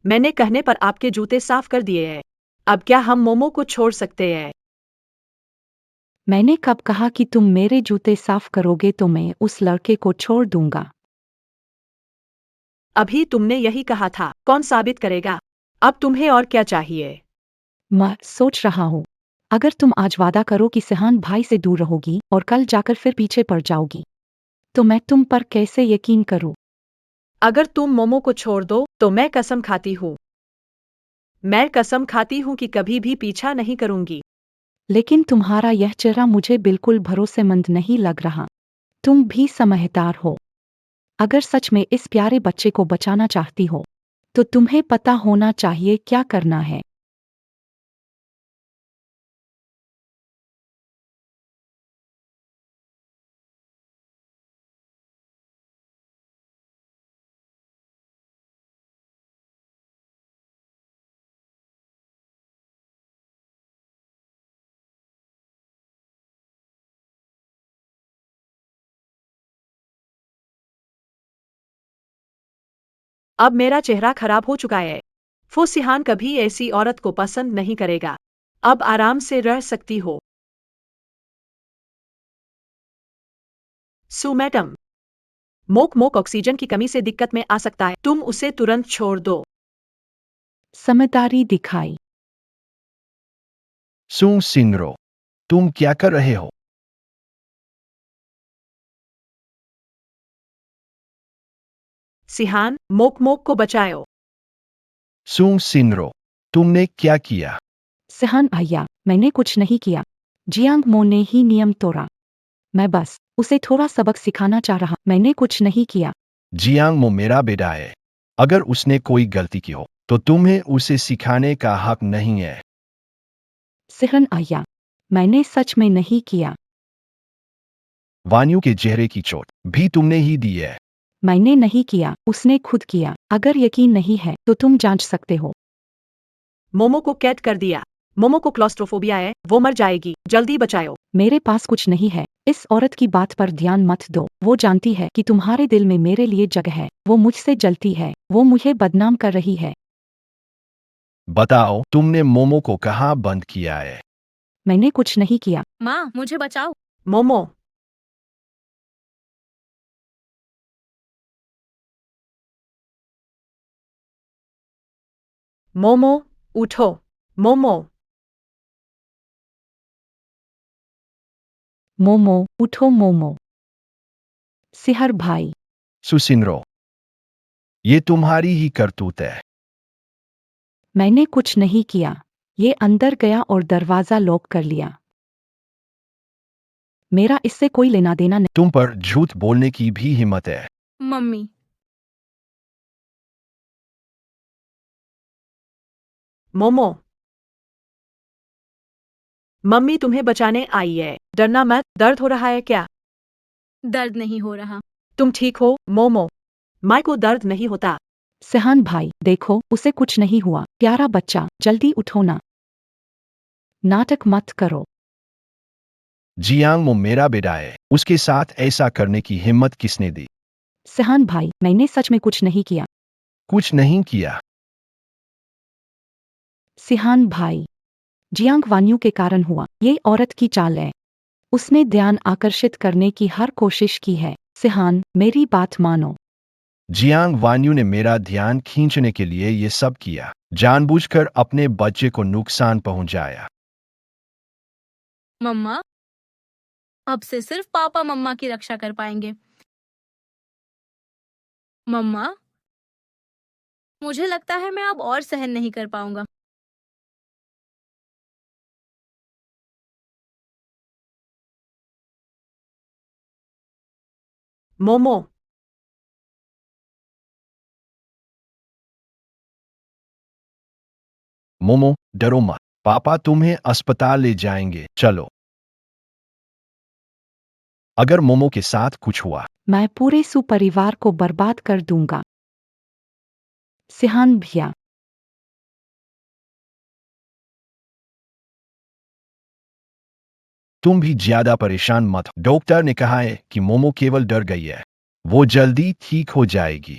मैंने कहने पर आपके जूते साफ कर दिए हैं। अब क्या हम मोमो को छोड़ सकते हैं? मैंने कब कहा कि तुम मेरे जूते साफ करोगे तो मैं उस लड़के को छोड़ दूंगा। अभी तुमने यही कहा था, कौन साबित करेगा? अब तुम्हें और क्या चाहिए? मैं सोच रहा हूँ, अगर तुम आज वादा करो कि सिहान भाई से दूर रहोगी और कल जाकर फिर पीछे पड़ जाओगी, तो मैं तुम पर कैसे यकीन करूँ? अगर तुम मोमो को छोड़ दो तो मैं कसम खाती हूँ। मैं कसम खाती हूँ कि कभी भी पीछा नहीं करूंगी। लेकिन तुम्हारा यह चेहरा मुझे बिल्कुल भरोसेमंद नहीं लग रहा। तुम भी समझदार हो। अगर सच में इस प्यारे बच्चे को बचाना चाहती हो, तो तुम्हें पता होना चाहिए क्या करना है। अब मेरा चेहरा खराब हो चुका है। फुसिहान कभी ऐसी औरत को पसंद नहीं करेगा। अब आराम से रह सकती हो। सुमैडम, मोक मोक ऑक्सीजन की कमी से दिक्कत में आ सकता है। तुम उसे तुरंत छोड़ दो। समझदारी दिखाई। सुंग सिंगरो, तुम क्या कर रहे हो? सिहान, मोक मोक को बचाओ। सुंग सिंगरो, तुमने क्या किया? सिहान भैया, मैंने कुछ नहीं किया। जियांग मो ने ही नियम तोड़ा। मैं बस उसे थोड़ा सबक सिखाना चाह रहा। मैंने कुछ नहीं किया। जियांग मो मेरा बेटा है। अगर उसने कोई गलती की हो तो तुम्हें उसे सिखाने का हक नहीं है। सिहन भैया, मैंने सच में नहीं किया। वान्यू के चेहरे की चोट भी तुमने ही दी है। मैंने नहीं किया, उसने खुद किया। अगर यकीन नहीं है तो तुम जांच सकते हो। मोमो को कैद कर दिया। मोमो को क्लॉस्ट्रोफोबिया है, वो मर जाएगी। जल्दी बचाओ। मेरे पास कुछ नहीं है। इस औरत की बात पर ध्यान मत दो। वो जानती है कि तुम्हारे दिल में मेरे लिए जगह है। वो मुझसे जलती है। वो मुझे बदनाम कर रही है। बताओ, तुमने मोमो को कहाँ बंद किया है? मैंने कुछ नहीं किया। माँ, मुझे बचाओ। मोमो, मोमो, उठो। मोमो, मोमो, उठो मोमो। सिहर भाई, सुसिंगरो, ये तुम्हारी ही करतूत है। मैंने कुछ नहीं किया। ये अंदर गया और दरवाजा लॉक कर लिया। मेरा इससे कोई लेना देना नहीं। तुम पर झूठ बोलने की भी हिम्मत है। मम्मी, मोमो, मम्मी तुम्हें बचाने आई है। डरना मत। दर्द हो रहा है क्या? दर्द नहीं हो रहा। तुम ठीक हो, मोमो? माई को दर्द नहीं होता। सिहान भाई, देखो, उसे कुछ नहीं हुआ। प्यारा बच्चा, जल्दी उठो ना। नाटक मत करो। जियांग मो मेरा बेटा है। उसके साथ ऐसा करने की हिम्मत किसने दी? सिहान भाई, मैंने सच में कुछ नहीं किया। कुछ नहीं किया। सिहान भाई, जियांग वान्यू के कारण हुआ। ये औरत की चाल है। उसने ध्यान आकर्षित करने की हर कोशिश की है। सिहान, मेरी बात मानो। जियांग वान्यू ने मेरा ध्यान खींचने के लिए ये सब किया। जानबूझकर अपने बच्चे को नुकसान पहुंचाया। मम्मा, अब से सिर्फ पापा मम्मा की रक्षा कर पाएंगे। मम्मा, मुझे लगता है मैं अब और सहन नहीं कर पाऊंगा। मोमो, मोमो, डरो मत। पापा तुम्हें अस्पताल ले जाएंगे। चलो। अगर मोमो के साथ कुछ हुआ मैं पूरे सुपरिवार को बर्बाद कर दूंगा। सिहान भैया, तुम भी ज्यादा परेशान मत हो। डॉक्टर ने कहा है कि मोमो केवल डर गई है। वो जल्दी ठीक हो जाएगी।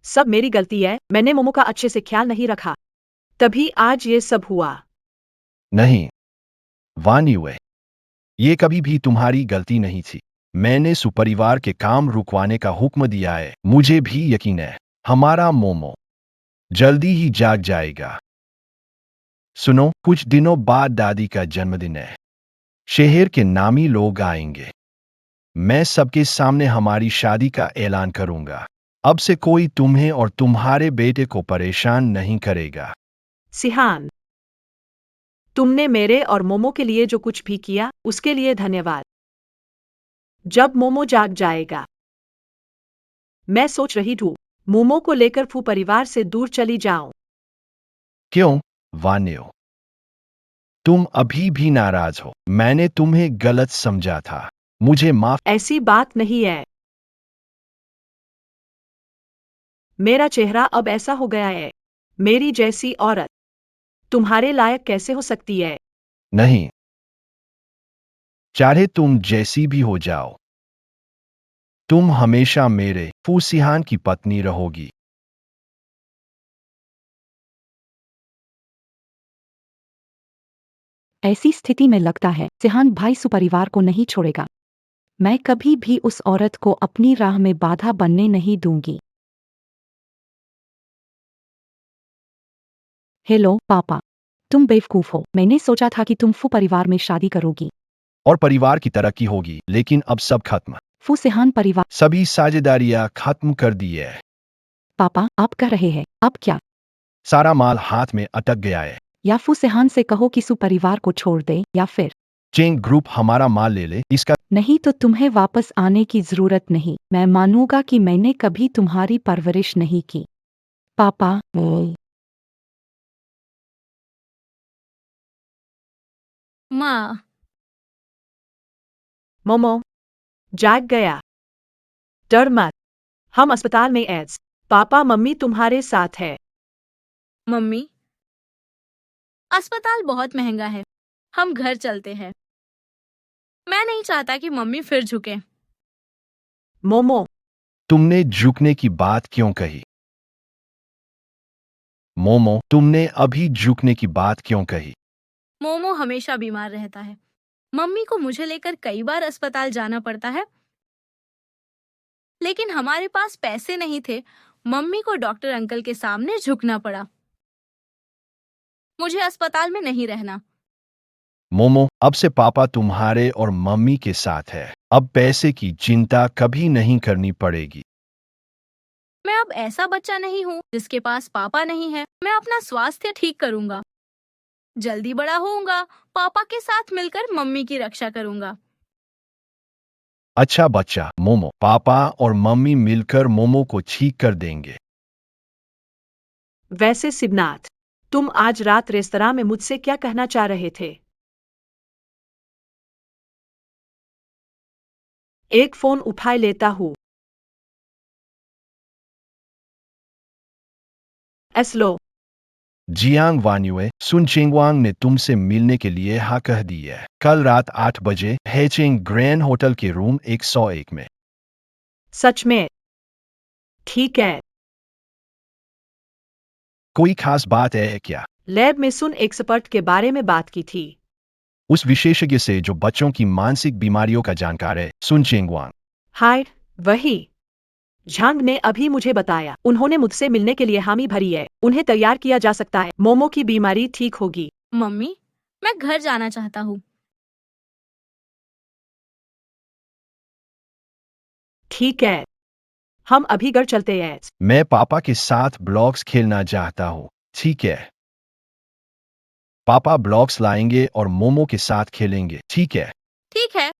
सब मेरी गलती है, मैंने मोमो का अच्छे से ख्याल नहीं रखा, तभी आज ये सब हुआ। नहीं वानिवे, ये कभी भी तुम्हारी गलती नहीं थी। मैंने सुपरिवार के काम रुकवाने का हुक्म दिया है। मुझे भी यकीन है हमारा मोमो जल्दी ही जाग जाएगा। सुनो, कुछ दिनों बाद दादी का जन्मदिन है। शहर के नामी लोग आएंगे। मैं सबके सामने हमारी शादी का ऐलान करूंगा। अब से कोई तुम्हें और तुम्हारे बेटे को परेशान नहीं करेगा। सिहान, तुमने मेरे और मोमो के लिए जो कुछ भी किया उसके लिए धन्यवाद। जब मोमो जाग जाएगा, मैं सोच रही हूँ मोमो को लेकर फू परिवार से दूर चली जाऊं। क्यों वान्यो, तुम अभी भी नाराज हो? मैंने तुम्हें गलत समझा था, मुझे माफ। ऐसी बात नहीं है। मेरा चेहरा अब ऐसा हो गया है। मेरी जैसी औरत तुम्हारे लायक कैसे हो सकती है? नहीं, चाहे तुम जैसी भी हो जाओ, तुम हमेशा मेरे फू सिहान की पत्नी रहोगी। ऐसी स्थिति में लगता है सिहान भाई सुपरिवार को नहीं छोड़ेगा। मैं कभी भी उस औरत को अपनी राह में बाधा बनने नहीं दूंगी। हेलो पापा, तुम बेवकूफ हो। मैंने सोचा था कि तुम फू परिवार में शादी करोगी। और परिवार की तरक्की होगी, लेकिन अब सब खत्म। फू सिहान परिवार। सभी साझेदारियां खत्म कर दी है। पापा, आप कह रहे हैं अब क्या? सारा माल हाथ में अटक गया है। या फू सिहान से कहो कि सुपरिवार को छोड़ दे, या फिर चेंग ग्रुप हमारा माल ले ले। इसका नहीं तो तुम्हें वापस आने की जरूरत नहीं। मैं मानूंगा कि मैंने कभी तुम्हारी परवरिश नहीं की। पापा, माँ, मोमो जाग गया। डर मत, हम अस्पताल में एड्स। पापा मम्मी तुम्हारे साथ है। मम्मी, अस्पताल बहुत महंगा है, हम घर चलते हैं। मैं नहीं चाहता कि मम्मी फिर झुके। मोमो, तुमने झुकने की बात क्यों कही? मोमो, तुमने अभी झुकने की बात क्यों कही? मोमो हमेशा बीमार रहता है। मम्मी को मुझे लेकर कई बार अस्पताल जाना पड़ता है, लेकिन हमारे पास पैसे नहीं थे। मम्मी को डॉक्टर अंकल के सामने झुकना पड़ा। मुझे अस्पताल में नहीं रहना। मोमो, अब से पापा तुम्हारे और मम्मी के साथ है। अब पैसे की चिंता कभी नहीं करनी पड़ेगी। मैं अब ऐसा बच्चा नहीं हूँ जिसके पास पापा नहीं है। मैं अपना स्वास्थ्य ठीक करूंगा, जल्दी बड़ा होऊंगा, पापा के साथ मिलकर मम्मी की रक्षा करूंगा। अच्छा बच्चा मोमो, पापा और मम्मी मिलकर मोमो को ठीक कर देंगे। वैसे शिवनाथ, तुम आज रात रेस्तरां में मुझसे क्या कहना चाह रहे थे? एक फोन उठा लेता हूँ। एस्लो, जियांग वान्युए, सुन चेंगवांग ने तुमसे मिलने के लिए हाँ कह दी है। कल रात 8 बजे हेचिंग ग्रैंड होटल के रूम 101 में। सच में? ठीक है। कोई खास बात है क्या? लैब में सुन एक्सपर्ट के बारे में बात की थी। उस विशेषज्ञ से जो बच्चों की मानसिक बीमारियों का जानकार है, सुन चेंगवांग। हाय, वही। झांग ने अभी मुझे बताया। उन्होंने मुझसे मिलने के लिए हामी भरी है। उन्हें तैयार किया जा सकता है। मोमो की बीमारी ठीक होगी। मम्मी, मैं घर जाना चाहता हूँ। ठीक है, हम अभी घर चलते हैं। मैं पापा के साथ ब्लॉक्स खेलना चाहता हूँ। ठीक है, पापा ब्लॉक्स लाएंगे और मोमो के साथ खेलेंगे। ठीक है। ठीक है।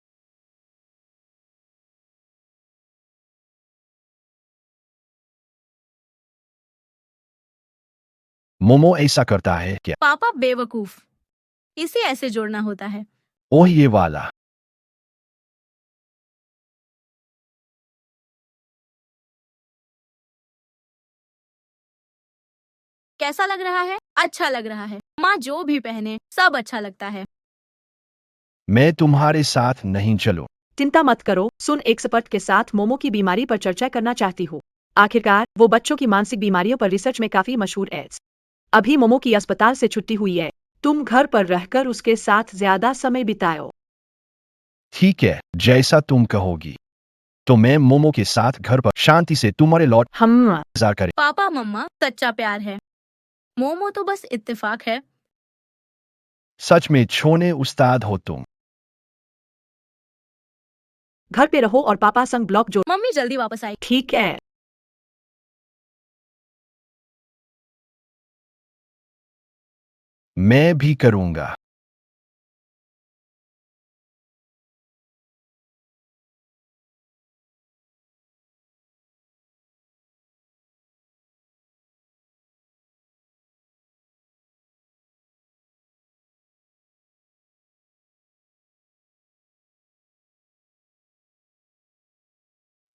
मोमो ऐसा करता है क्या? पापा बेवकूफ, इसे ऐसे जोड़ना होता है। ओह ये वाला। कैसा लग रहा है? अच्छा लग रहा है। माँ जो भी पहने सब अच्छा लगता है। मैं तुम्हारे साथ नहीं चलूं। चिंता मत करो। सुन एक्सपर्ट के साथ मोमो की बीमारी पर चर्चा करना चाहती हूँ। आखिरकार वो बच्चों की मानसिक बीमारियों पर रिसर्च में काफी मशहूर है। अभी मोमो की अस्पताल से छुट्टी हुई है, तुम घर पर रहकर उसके साथ ज्यादा समय बिताओ। ठीक है, जैसा तुम कहोगी। तो मैं मोमो के साथ घर पर शांति से तुम्हारे लौट हम इंतजार करें। पापा मम्मा सच्चा प्यार है, मोमो तो बस इत्तेफाक है। सच में छोने उस्ताद हो तुम। घर पे रहो और पापा संग ब्लॉक जो। मम्मी जल्दी वापस आई। ठीक है। मैं भी करूंगा।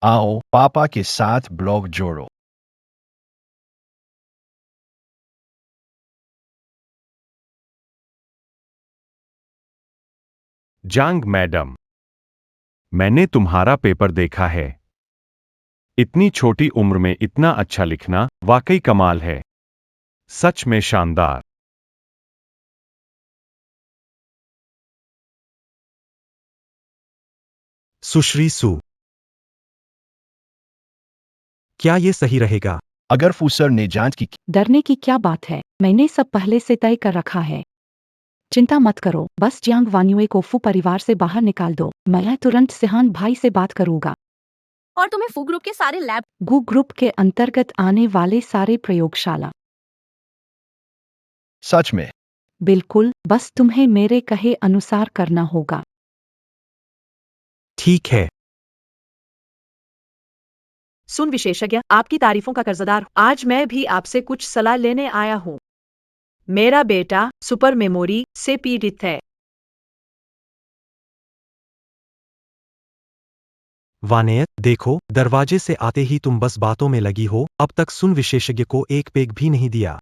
आओ पापा के साथ ब्लॉग जोड़ो। जांग मैडम, मैंने तुम्हारा पेपर देखा है। इतनी छोटी उम्र में इतना अच्छा लिखना वाकई कमाल है। सच में शानदार। सुश्री सु, क्या ये सही रहेगा? अगर फूसर ने जांच की डरने की क्या बात है, मैंने सब पहले से तय कर रखा है। चिंता मत करो, बस जियांग वान्युए को फू परिवार से बाहर निकाल दो। मैं तुरंत सिहान भाई से बात करूंगा। और तुम्हें फू ग्रुप के सारे लैब। गु ग्रुप के अंतर्गत आने वाले सारे प्रयोगशाला। सच में बिल्कुल, बस तुम्हें मेरे कहे अनुसार करना होगा। ठीक है। सुन विशेषज्ञ, आपकी तारीफों का कर्जदार आज मैं भी आपसे कुछ सलाह लेने आया हूँ। मेरा बेटा सुपर मेमोरी से पीड़ित है। वानेत, देखो, दरवाजे से आते ही तुम बस बातों में लगी हो। अब तक सुन विशेषज्ञ को एक पेग भी नहीं दिया।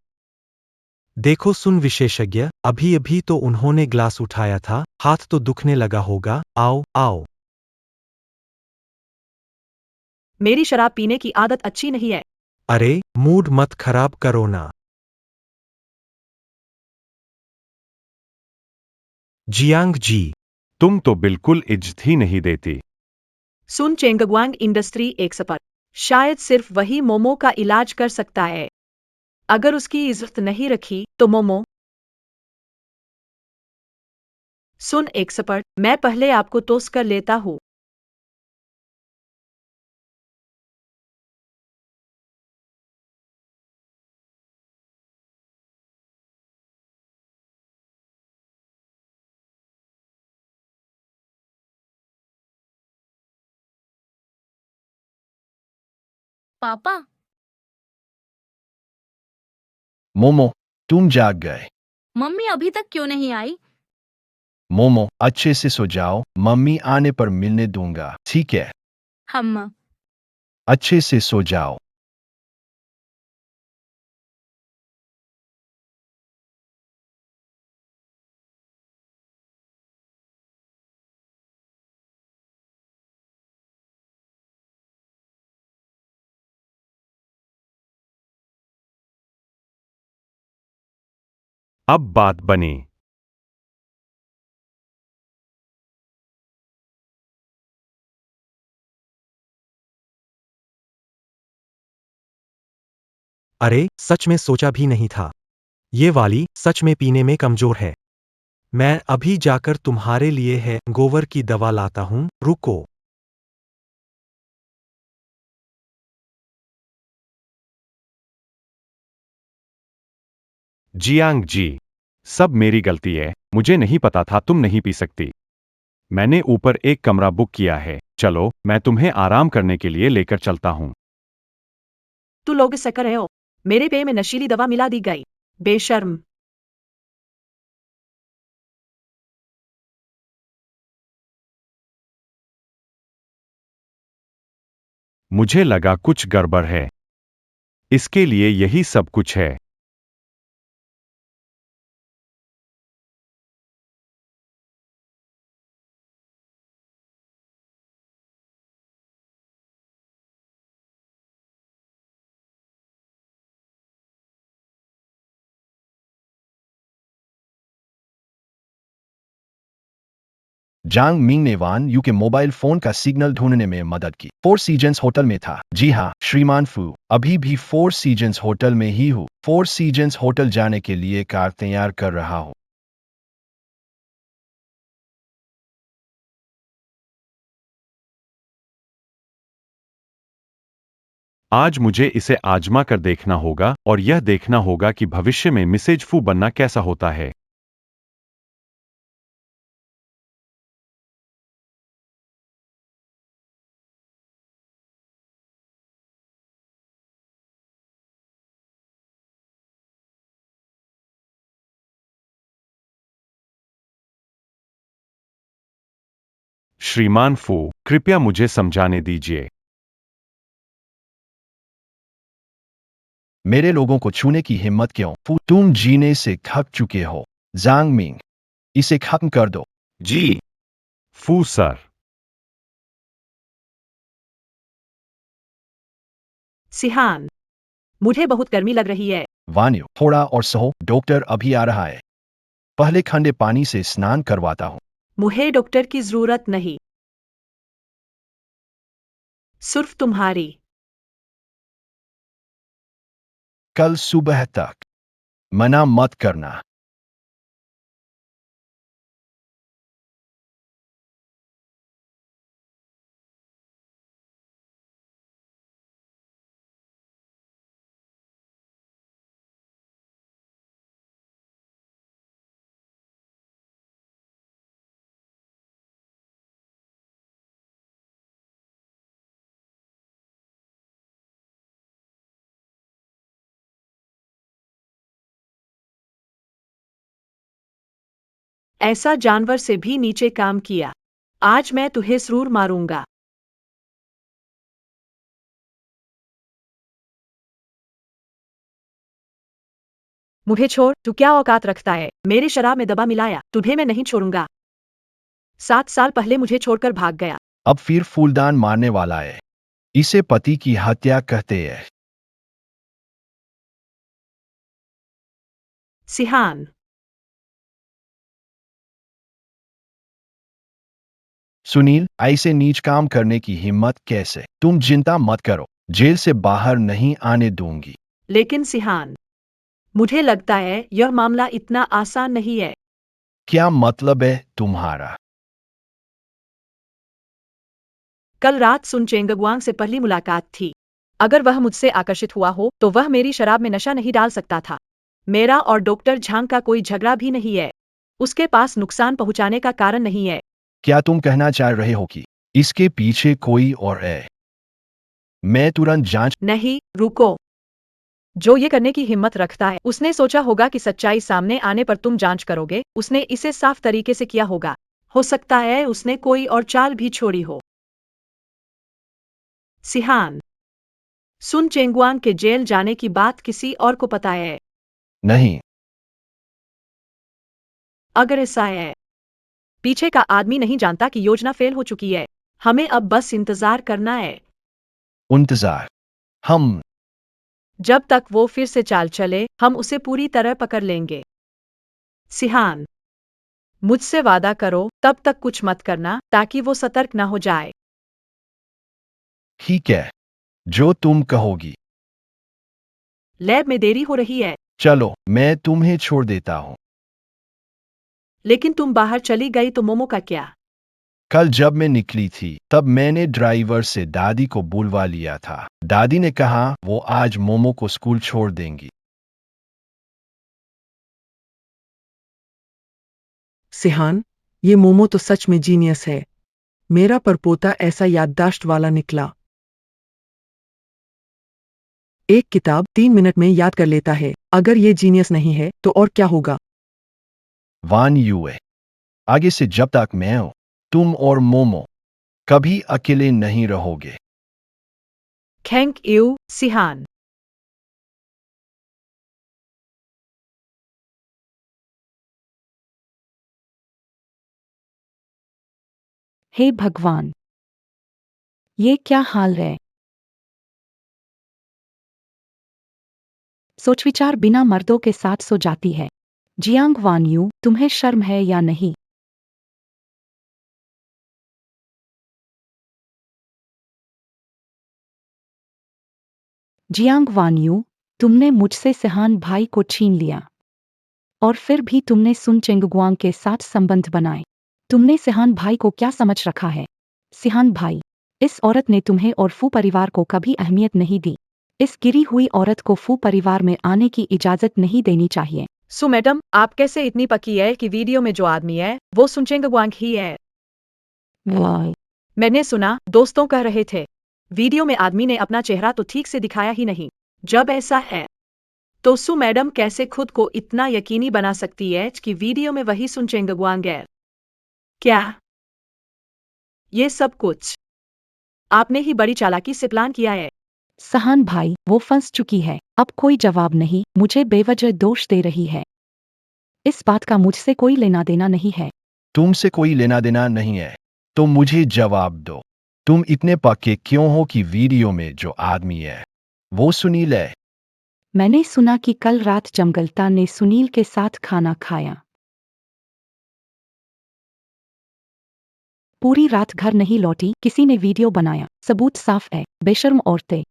देखो सुन विशेषज्ञ, अभी अभी तो उन्होंने ग्लास उठाया था, हाथ तो दुखने लगा होगा। आओ आओ। मेरी शराब पीने की आदत अच्छी नहीं है। अरे मूड मत खराब करो ना। जियांग जी, तुम तो बिल्कुल इज्जत ही नहीं देती। सुन चेंगगवांग इंडस्ट्री एक सपर, शायद सिर्फ वही मोमो का इलाज कर सकता है। अगर उसकी इज्जत नहीं रखी तो मोमो। सुन एक सपर, मैं पहले आपको टोस्ट कर लेता हूँ। पापा मोमो, तुम जाग गए। मम्मी अभी तक क्यों नहीं आई? मोमो, अच्छे से सो जाओ, मम्मी आने पर मिलने दूंगा, ठीक है? हम अच्छे से सो जाओ। अब बात बनी। अरे सच में सोचा भी नहीं था। ये वाली सच में पीने में कमजोर है। मैं अभी जाकर तुम्हारे लिए है गोवर की दवा लाता हूँ, रुको। जियांग जी, सब मेरी गलती है, मुझे नहीं पता था तुम नहीं पी सकती। मैंने ऊपर एक कमरा बुक किया है, चलो मैं तुम्हें आराम करने के लिए लेकर चलता हूँ। तू लोग ऐसा कर रहे हो, मेरे पेय में नशीली दवा मिला दी गई। बेशर्म। मुझे लगा कुछ गड़बड़ है, इसके लिए यही सब कुछ है। जांग मिंग ने वान यू के मोबाइल फोन का सिग्नल ढूंढने में मदद की। फोर सीजन्स होटल में था। जी हाँ श्रीमान फू, अभी भी फोर सीजन्स होटल में ही हूँ। फोर सीजन्स होटल जाने के लिए कार तैयार कर रहा हूँ। आज मुझे इसे आजमा कर देखना होगा और यह देखना होगा कि भविष्य में मिसेज फू बनना कैसा होता है। श्रीमान फू, कृपया मुझे समझाने दीजिए। मेरे लोगों को छूने की हिम्मत क्यों? फू, तुम जीने से थक चुके हो। जांग मिंग, इसे खत्म कर दो। जी। फू सर। सिहान, मुझे बहुत गर्मी लग रही है। वान्यू, थोड़ा और सहो, डॉक्टर अभी आ रहा है। पहले ठंडे पानी से स्नान करवाता हूँ। मुझे डॉक्टर की जरूरत नहीं, सिर्फ तुम्हारी। कल सुबह तक मना मत करना। ऐसा जानवर से भी नीचे काम किया। आज मैं तुझे जरूर मारूंगा। मुझे छोड़, तू क्या औकात रखता है? मेरे शराब में दबा मिलाया, तुझे मैं नहीं छोड़ूंगा। 7 साल पहले मुझे छोड़कर भाग गया। अब फिर फूलदान मारने वाला है। इसे पति की हत्या कहते हैं। सिहान, सुनील, ऐसे नीच काम करने की हिम्मत कैसे? तुम चिंता मत करो, जेल से बाहर नहीं आने दूंगी। लेकिन सिहान, मुझे लगता है यह मामला इतना आसान नहीं है। क्या मतलब है तुम्हारा? कल रात सुन चेंगगवांग से पहली मुलाकात थी। अगर वह मुझसे आकर्षित हुआ हो तो वह मेरी शराब में नशा नहीं डाल सकता था। मेरा और डॉक्टर झांग का कोई झगड़ा भी नहीं है। उसके पास नुकसान पहुंचाने का कारण नहीं है। क्या तुम कहना चाह रहे हो कि इसके पीछे कोई और है? मैं तुरंत जांच। नहीं, रुको। जो ये करने की हिम्मत रखता है, उसने सोचा होगा कि सच्चाई सामने आने पर तुम जांच करोगे। उसने इसे साफ तरीके से किया होगा। हो सकता है उसने कोई और चाल भी छोड़ी हो। सिहान, सुन चेंगुआंग के जेल जाने की बात किसी और को पता है? नहीं। अगर ऐसा है, पीछे का आदमी नहीं जानता कि योजना फेल हो चुकी है। हमें अब बस इंतजार करना है। इंतजार? हम? जब तक वो फिर से चाल चले, हम उसे पूरी तरह पकड़ लेंगे। सिहान, मुझसे वादा करो, तब तक कुछ मत करना ताकि वो सतर्क न हो जाए। ठीक है, जो तुम कहोगी। लैब में देरी हो रही है। चलो, मैं तुम्हें छोड़ देता हूँ। लेकिन तुम बाहर चली गई तो मोमो का क्या? कल जब मैं निकली थी तब मैंने ड्राइवर से दादी को बुलवा लिया था। दादी ने कहा वो आज मोमो को स्कूल छोड़ देंगी। सिहान, ये मोमो तो सच में जीनियस है। मेरा परपोता ऐसा याददाश्त वाला निकला। एक किताब 3 मिनट में याद कर लेता है। अगर ये जीनियस नहीं है तो और क्या होगा? वान युए, आगे से जब तक मैं हूं, तुम और मोमो कभी अकेले नहीं रहोगे। Thank you, Sheehan. हे भगवान, ये क्या हाल है? सोच विचार बिना मर्दों के साथ सो जाती है। जियांग वान यू, तुम्हें शर्म है या नहीं? जियांग वानयू, तुमने मुझसे सिहान भाई को छीन लिया और फिर भी तुमने सुन चेंगगुआंग के साथ संबंध बनाए। तुमने सिहान भाई को क्या समझ रखा है? सिहान भाई, इस औरत ने तुम्हें और फू परिवार को कभी अहमियत नहीं दी। इस गिरी हुई औरत को फू परिवार में आने की इजाजत नहीं देनी चाहिए। सो मैडम, आप कैसे इतनी पक्की है कि वीडियो में जो आदमी है वो सुनचेंग वांग ही है? वाह, मैंने सुना, दोस्तों कह रहे थे वीडियो में आदमी ने अपना चेहरा तो ठीक से दिखाया ही नहीं। जब ऐसा है तो सु मैडम कैसे खुद को इतना यकीनी बना सकती है कि वीडियो में वही सुनचेंग वांग है? क्या ये सब कुछ आपने ही बड़ी चालाकी से प्लान किया है? सहान भाई, वो फंस चुकी है। अब कोई जवाब नहीं, मुझे बेवजह दोष दे रही है। इस बात का मुझसे कोई लेना देना नहीं है। तुमसे कोई लेना देना नहीं है तो मुझे जवाब दो। तुम इतने पक्के क्यों हो कि वीडियो में जो आदमी है वो सुनील है? मैंने सुना कि कल रात जमगलता ने सुनील के साथ खाना खाया। पूरी रात घर नहीं लौटी, किसी ने वीडियो बनाया, सबूत साफ है। बेशर्म औरतें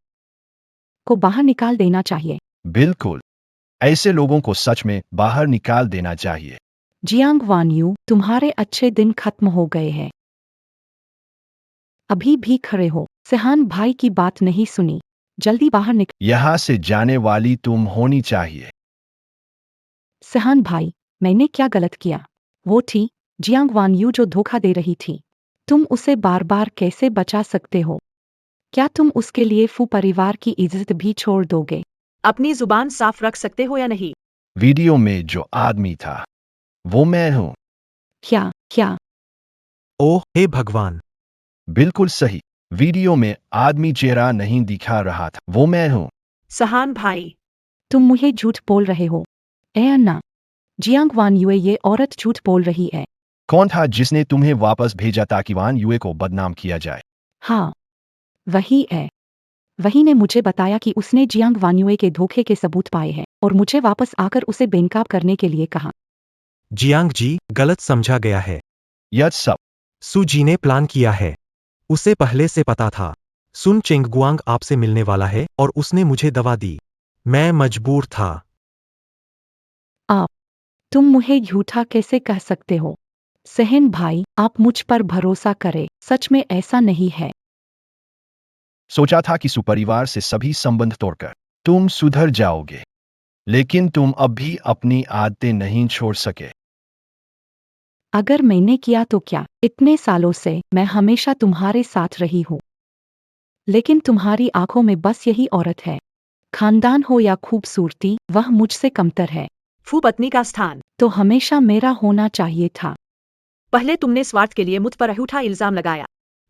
को बाहर निकाल देना चाहिए। बिल्कुल, ऐसे लोगों को सच में बाहर निकाल देना चाहिए। जियांग वानयू, तुम्हारे अच्छे दिन खत्म हो गए हैं। अभी भी खड़े हो? सिहान भाई की बात नहीं सुनी, जल्दी बाहर निकल। यहाँ से जाने वाली तुम होनी चाहिए। सिहान भाई, मैंने क्या गलत किया? वो थी जियांग वानयू जो धोखा दे रही थी। तुम उसे बार बार कैसे बचा सकते हो? क्या तुम उसके लिए फू परिवार की इज्जत भी छोड़ दोगे? अपनी जुबान साफ रख सकते हो या नहीं? वीडियो में जो आदमी था वो मैं हूँ। क्या क्या? ओह हे भगवान! बिल्कुल सही, वीडियो में आदमी चेहरा नहीं दिखा रहा था, वो मैं हूँ। सहान भाई, तुम मुझे झूठ बोल रहे हो। ए अन्ना, जियांग वानयुए, ये औरत झूठ बोल रही है। कौन था जिसने तुम्हें वापस भेजा ताकि वान युए को बदनाम किया जाए? हाँ, वही है। वही ने मुझे बताया कि उसने जियांग वानयुए के धोखे के सबूत पाए हैं और मुझे वापस आकर उसे बेनकाब करने के लिए कहा। जियांग जी, गलत समझा गया है। यह सब सू जी ने प्लान किया है। उसे पहले से पता था। सुन चेंगगुआंग आपसे मिलने वाला है और उसने मुझे दवा दी। मैं मजबूर था। तुम मुझे झूठा कैसे कह सकते हो? सहन भाई, आप मुझ पर भरोसा करें, सच में ऐसा नहीं है। सोचा था कि सुपरिवार से सभी संबंध तोड़कर तुम सुधर जाओगे, लेकिन तुम अब भी अपनी आदतें नहीं छोड़ सके। अगर मैंने किया तो क्या? इतने सालों से मैं हमेशा तुम्हारे साथ रही हूँ, लेकिन तुम्हारी आंखों में बस यही औरत है। खानदान हो या खूबसूरती, वह मुझसे कमतर है। फू पत्नी का स्थान तो हमेशा मेरा होना चाहिए था। पहले तुमने स्वार्थ के लिए मुझ पर अनूठा इल्जाम लगाया,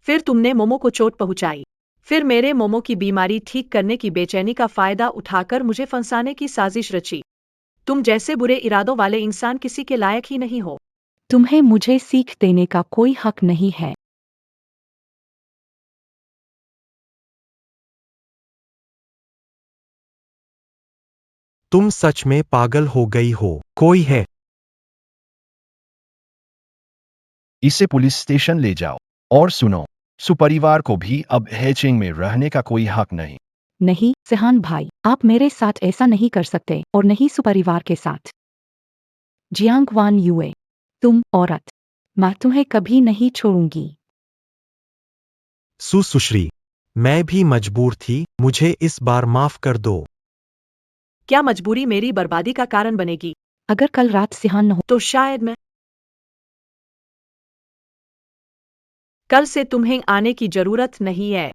फिर तुमने मोमो को चोट पहुंचाई, फिर मेरे मोमो की बीमारी ठीक करने की बेचैनी का फायदा उठाकर मुझे फंसाने की साजिश रची। तुम जैसे बुरे इरादों वाले इंसान किसी के लायक ही नहीं हो। तुम्हें मुझे सीख देने का कोई हक नहीं है। तुम सच में पागल हो गई हो। कोई है? इसे पुलिस स्टेशन ले जाओ। और सुनो, सुपरिवार को भी अब हेचिंग में रहने का कोई हक नहीं। नहीं सिहान भाई, आप मेरे साथ ऐसा नहीं कर सकते और नहीं सुपरिवार के साथ। जियांग वान युए, तुम औरत, मैं तुम्हें कभी नहीं छोड़ूंगी। सुश्री, मैं भी मजबूर थी, मुझे इस बार माफ कर दो। क्या मजबूरी मेरी बर्बादी का कारण बनेगी? अगर कल रात सिहान न हो तो शायद मैं कल से तुम्हें आने की जरूरत नहीं है।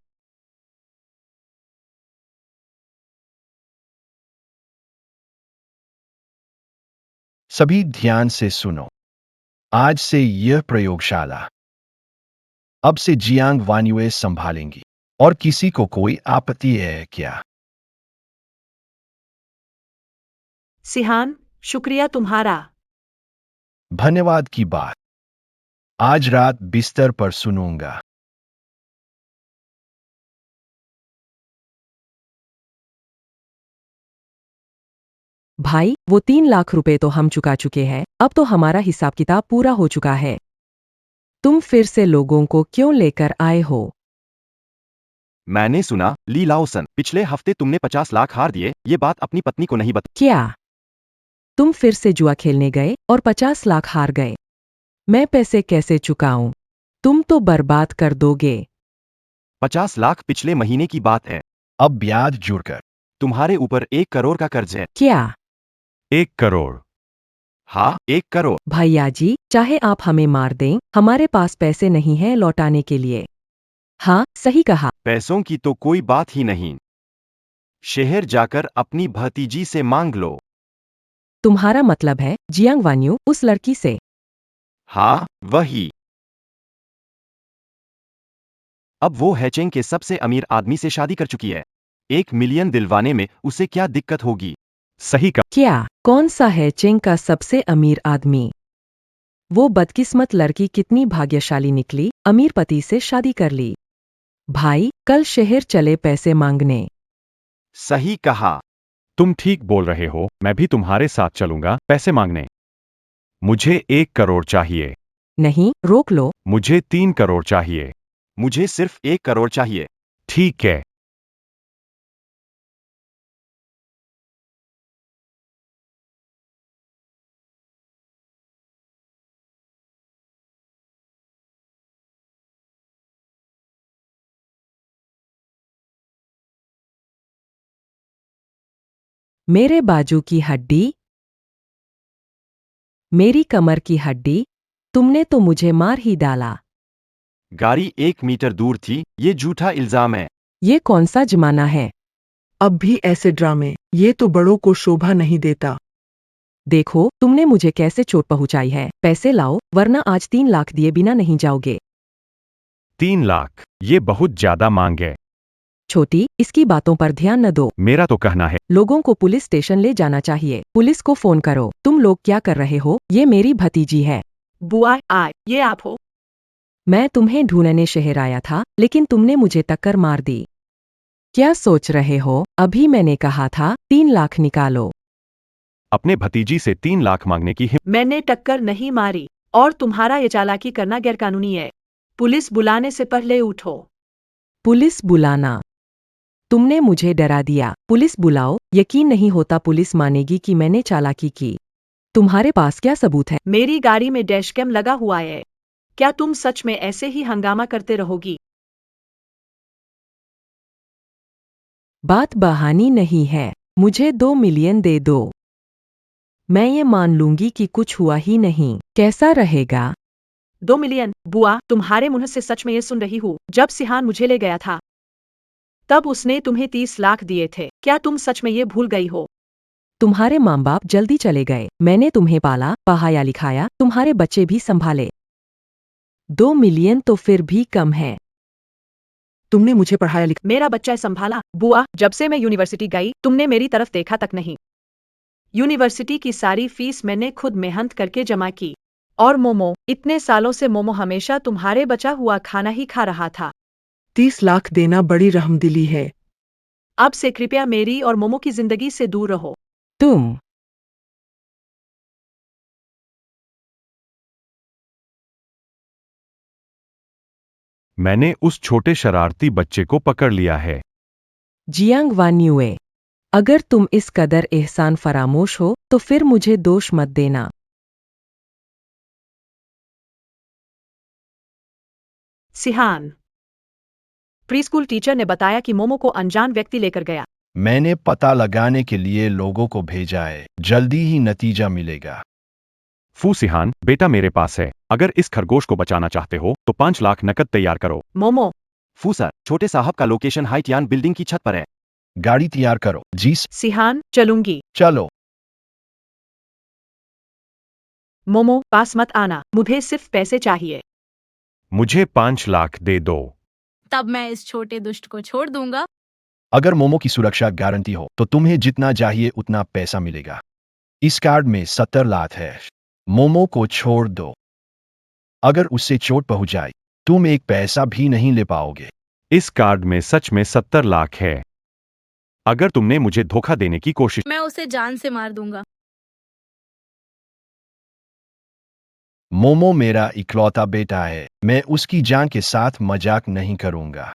सभी ध्यान से सुनो। आज से यह प्रयोगशाला अब से जियांग वान्युए संभालेंगी। और किसी को कोई आपत्ति है क्या? सिहान, शुक्रिया तुम्हारा। धन्यवाद की बात आज रात बिस्तर पर सुनूंगा। भाई, वो 3 लाख रुपए तो हम चुका चुके हैं, अब तो हमारा हिसाब किताब पूरा हो चुका है। तुम फिर से लोगों को क्यों लेकर आए हो? मैंने सुना, ली लाओसन, पिछले हफ्ते तुमने 50 लाख हार दिए, ये बात अपनी पत्नी को नहीं बता। क्या तुम फिर से जुआ खेलने गए और 50 लाख हार गए? मैं पैसे कैसे चुकाऊं? तुम तो बर्बाद कर दोगे। 50 लाख पिछले महीने की बात है। अब ब्याज जुड़कर तुम्हारे ऊपर 1 करोड़ का कर्ज है। क्या? 1 करोड़। हाँ, 1 करोड़। भैया जी, चाहे आप हमें मार दें, हमारे पास पैसे नहीं हैं लौटाने के लिए। हाँ, सही कहा। पैसों की तो कोई बात ही नहीं। शहर जाकर अपनी भतीजी से मांग लो। तुम्हारा मतलब है जियांग वान्यू उस लड़की से? हाँ, वही। अब वो हैचेंग के सबसे अमीर आदमी से शादी कर चुकी है। 1 मिलियन दिलवाने में उसे क्या दिक्कत होगी? सही कहा। क्या? कौन सा है चेंग का सबसे अमीर आदमी? वो बदकिस्मत लड़की कितनी भाग्यशाली निकली, अमीर पति से शादी कर ली। भाई, कल शहर चले पैसे मांगने। सही कहा। तुम ठीक बोल रहे हो, मैं भी तुम्हारे साथ चलूंगा पैसे मांगने। मुझे 1 करोड़ चाहिए। नहीं, रोक लो। मुझे 3 करोड़ चाहिए। मुझे सिर्फ 1 करोड़ चाहिए। ठीक है। मेरे बाजू की हड्डी, मेरी कमर की हड्डी, तुमने तो मुझे मार ही डाला। गाड़ी 1 मीटर दूर थी, ये झूठा इल्जाम है। ये कौन सा जमाना है? अब भी ऐसे ड्रामे, ये तो बड़ों को शोभा नहीं देता। देखो, तुमने मुझे कैसे चोट पहुंचाई है। पैसे लाओ, वरना आज 3 लाख दिए बिना नहीं जाओगे। 3 लाख, ये बहुत ज्यादा मांग है। छोटी, इसकी बातों पर ध्यान न दो। मेरा तो कहना है, लोगों को पुलिस स्टेशन ले जाना चाहिए। पुलिस को फोन करो। तुम लोग क्या कर रहे हो? ये मेरी भतीजी है। बुआ आए, ये आप हो? मैं तुम्हें ढूंढने शहर आया था, लेकिन तुमने मुझे टक्कर मार दी। क्या सोच रहे हो? अभी मैंने कहा था 3 लाख निकालो। अपने भतीजी से 3 लाख मांगने की हिम्मत। मैंने टक्कर नहीं मारी, और तुम्हारा ये चालाकी करना गैरकानूनी है। पुलिस बुलाने से पहले उठो। पुलिस बुलाना? तुमने मुझे डरा दिया। पुलिस बुलाओ। यकीन नहीं होता पुलिस मानेगी कि मैंने चालाकी की। तुम्हारे पास क्या सबूत है? मेरी गाड़ी में डैश कैम लगा हुआ है। क्या तुम सच में ऐसे ही हंगामा करते रहोगी? बात बहानी नहीं है। मुझे 2 मिलियन दे दो। मैं ये मान लूंगी कि कुछ हुआ ही नहीं। कैसा रहेगा? 2 मिलियन? बुआ, तुम्हारे मुंह से सच में ये सुन रही हूँ। जब सिहान मुझे ले गया था, तब उसने तुम्हें 30 लाख दिए थे। क्या तुम सच में ये भूल गई हो? तुम्हारे माँ बाप जल्दी चले गए। मैंने तुम्हें पाला, पढ़ाया लिखाया, तुम्हारे बच्चे भी संभाले। 2 मिलियन तो फिर भी कम है। तुमने मुझे पढ़ाया लिखा। मेरा बच्चा संभाला? बुआ, जब से मैं यूनिवर्सिटी गई, तुमने मेरी तरफ देखा तक नहीं। यूनिवर्सिटी की सारी फीस मैंने खुद मेहनत करके जमा की। और मोमो, इतने सालों से मोमो हमेशा तुम्हारे बचा हुआ खाना ही खा रहा था। 30 लाख देना बड़ी रहमदिली है। अब से कृपया मेरी और मोमो की जिंदगी से दूर रहो। तुम मैंने उस छोटे शरारती बच्चे को पकड़ लिया है। जियांग वान्युए, अगर तुम इस कदर एहसान फरामोश हो, तो फिर मुझे दोष मत देना। सिहान, प्रीस्कूल टीचर ने बताया कि मोमो को अनजान व्यक्ति लेकर गया। मैंने पता लगाने के लिए लोगों को भेजा है। जल्दी ही नतीजा मिलेगा। फू सिहान, बेटा मेरे पास है। अगर इस खरगोश को बचाना चाहते हो तो 5 लाख नकद तैयार करो। मोमो, फू सर, छोटे साहब का लोकेशन हाइटियान बिल्डिंग की छत पर है। गाड़ी तैयार करो। जी सिहान, चलूंगी। चलो। मोमो, पास मत आना, मुझे सिर्फ पैसे चाहिए। मुझे 5 लाख दे दो। तब मैं इस छोटे दुष्ट को छोड़ दूंगा। अगर मोमो की सुरक्षा गारंटी हो तो तुम्हें जितना चाहिए उतना पैसा मिलेगा। इस कार्ड में 70 लाख है। मोमो को छोड़ दो। अगर उससे चोट पहुंच जाए, तुम एक पैसा भी नहीं ले पाओगे। इस कार्ड में सच में 70 लाख है। अगर तुमने मुझे धोखा देने की कोशिश। मैं उसे जान से मार दूंगा। मोमो मेरा इकलौता बेटा है। मैं उसकी जान के साथ मजाक नहीं करूंगा।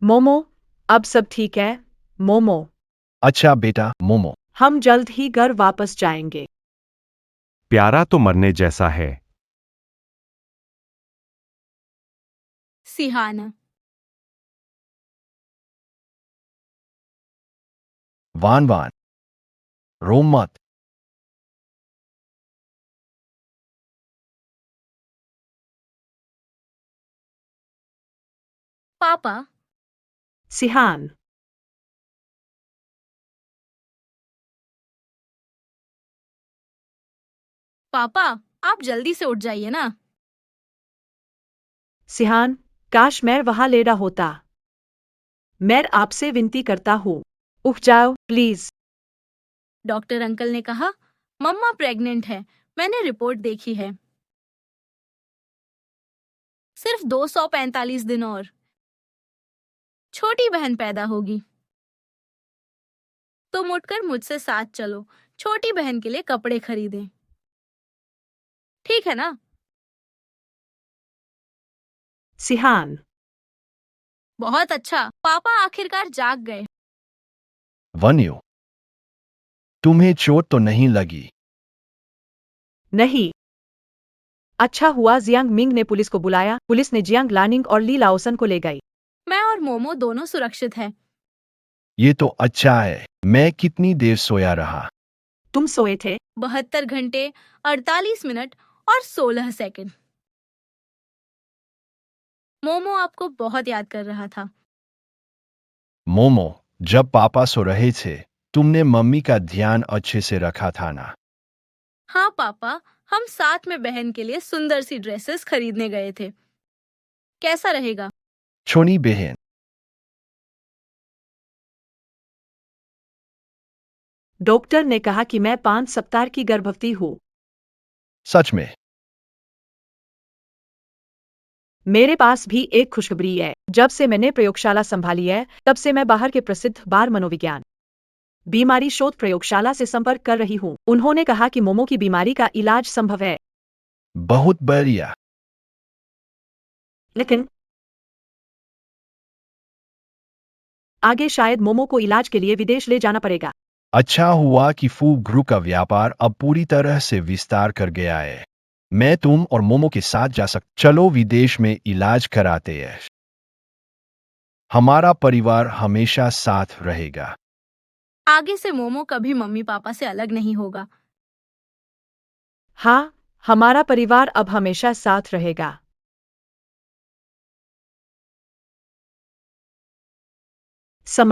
मोमो, अब सब ठीक है, मोमो। अच्छा बेटा मोमो। हम जल्द ही घर वापस जाएंगे। प्यारा तो मरने जैसा है। सिहाना। वान वान, रो मत। पापा, सिहान, पापा, आप जल्दी से उठ जाइए ना। सिहान, काश मैं वहां लेटा होता। मैं आपसे विनती करता हूँ, उठ जाओ प्लीज। डॉक्टर अंकल ने कहा मम्मा प्रेग्नेंट है। मैंने रिपोर्ट देखी है। सिर्फ 245 दिन और छोटी बहन पैदा होगी। तुम उठकर मुझसे साथ चलो, छोटी बहन के लिए कपड़े खरीदें। ठीक है ना? सिहान, बहुत अच्छा। पापा आखिरकार जाग गए। वन्यू, तुम्हें चोट तो नहीं लगी? नहीं। अच्छा हुआ जियांग मिंग ने पुलिस को बुलाया। पुलिस ने जियांग लानिंग और ली लाओसन को ले गई। मैं और मोमो दोनों सुरक्षित हैं। ये तो अच्छा है। मैं कितनी देर सोया रहा? तुम सोए थे? 72 घंटे 48 मिनट और 16 सेकंड। मोमो आपको बहुत याद कर रहा था। मोमो, जब पापा सो रहे थे तुमने मम्मी का ध्यान अच्छे से रखा था ना? हाँ पापा, हम साथ में बहन के लिए सुंदर सी ड्रेसेस खरीदने गए थे। कैसा रहेगा? छोनी बहन। डॉक्टर ने कहा कि मैं 5 सप्ताह की गर्भवती हूँ। सच में? मेरे पास भी एक खुशखबरी है। जब से मैंने प्रयोगशाला संभाली है, तब से मैं बाहर के प्रसिद्ध बार मनोविज्ञान बीमारी शोध प्रयोगशाला से संपर्क कर रही हूँ। उन्होंने कहा कि मोमो की बीमारी का इलाज संभव है। बहुत बढ़िया। लेकिन आगे शायद मोमो को इलाज के लिए विदेश ले जाना पड़ेगा। अच्छा हुआ कि फूड ग्रुप का व्यापार अब पूरी तरह से विस्तार कर गया है। मैं तुम और मोमो के साथ जा चलो विदेश में इलाज कराते हैं। हमारा परिवार हमेशा साथ रहेगा। आगे से मोमो कभी मम्मी पापा से अलग नहीं होगा। हाँ, हमारा परिवार अब हमेशा साथ रहेगा।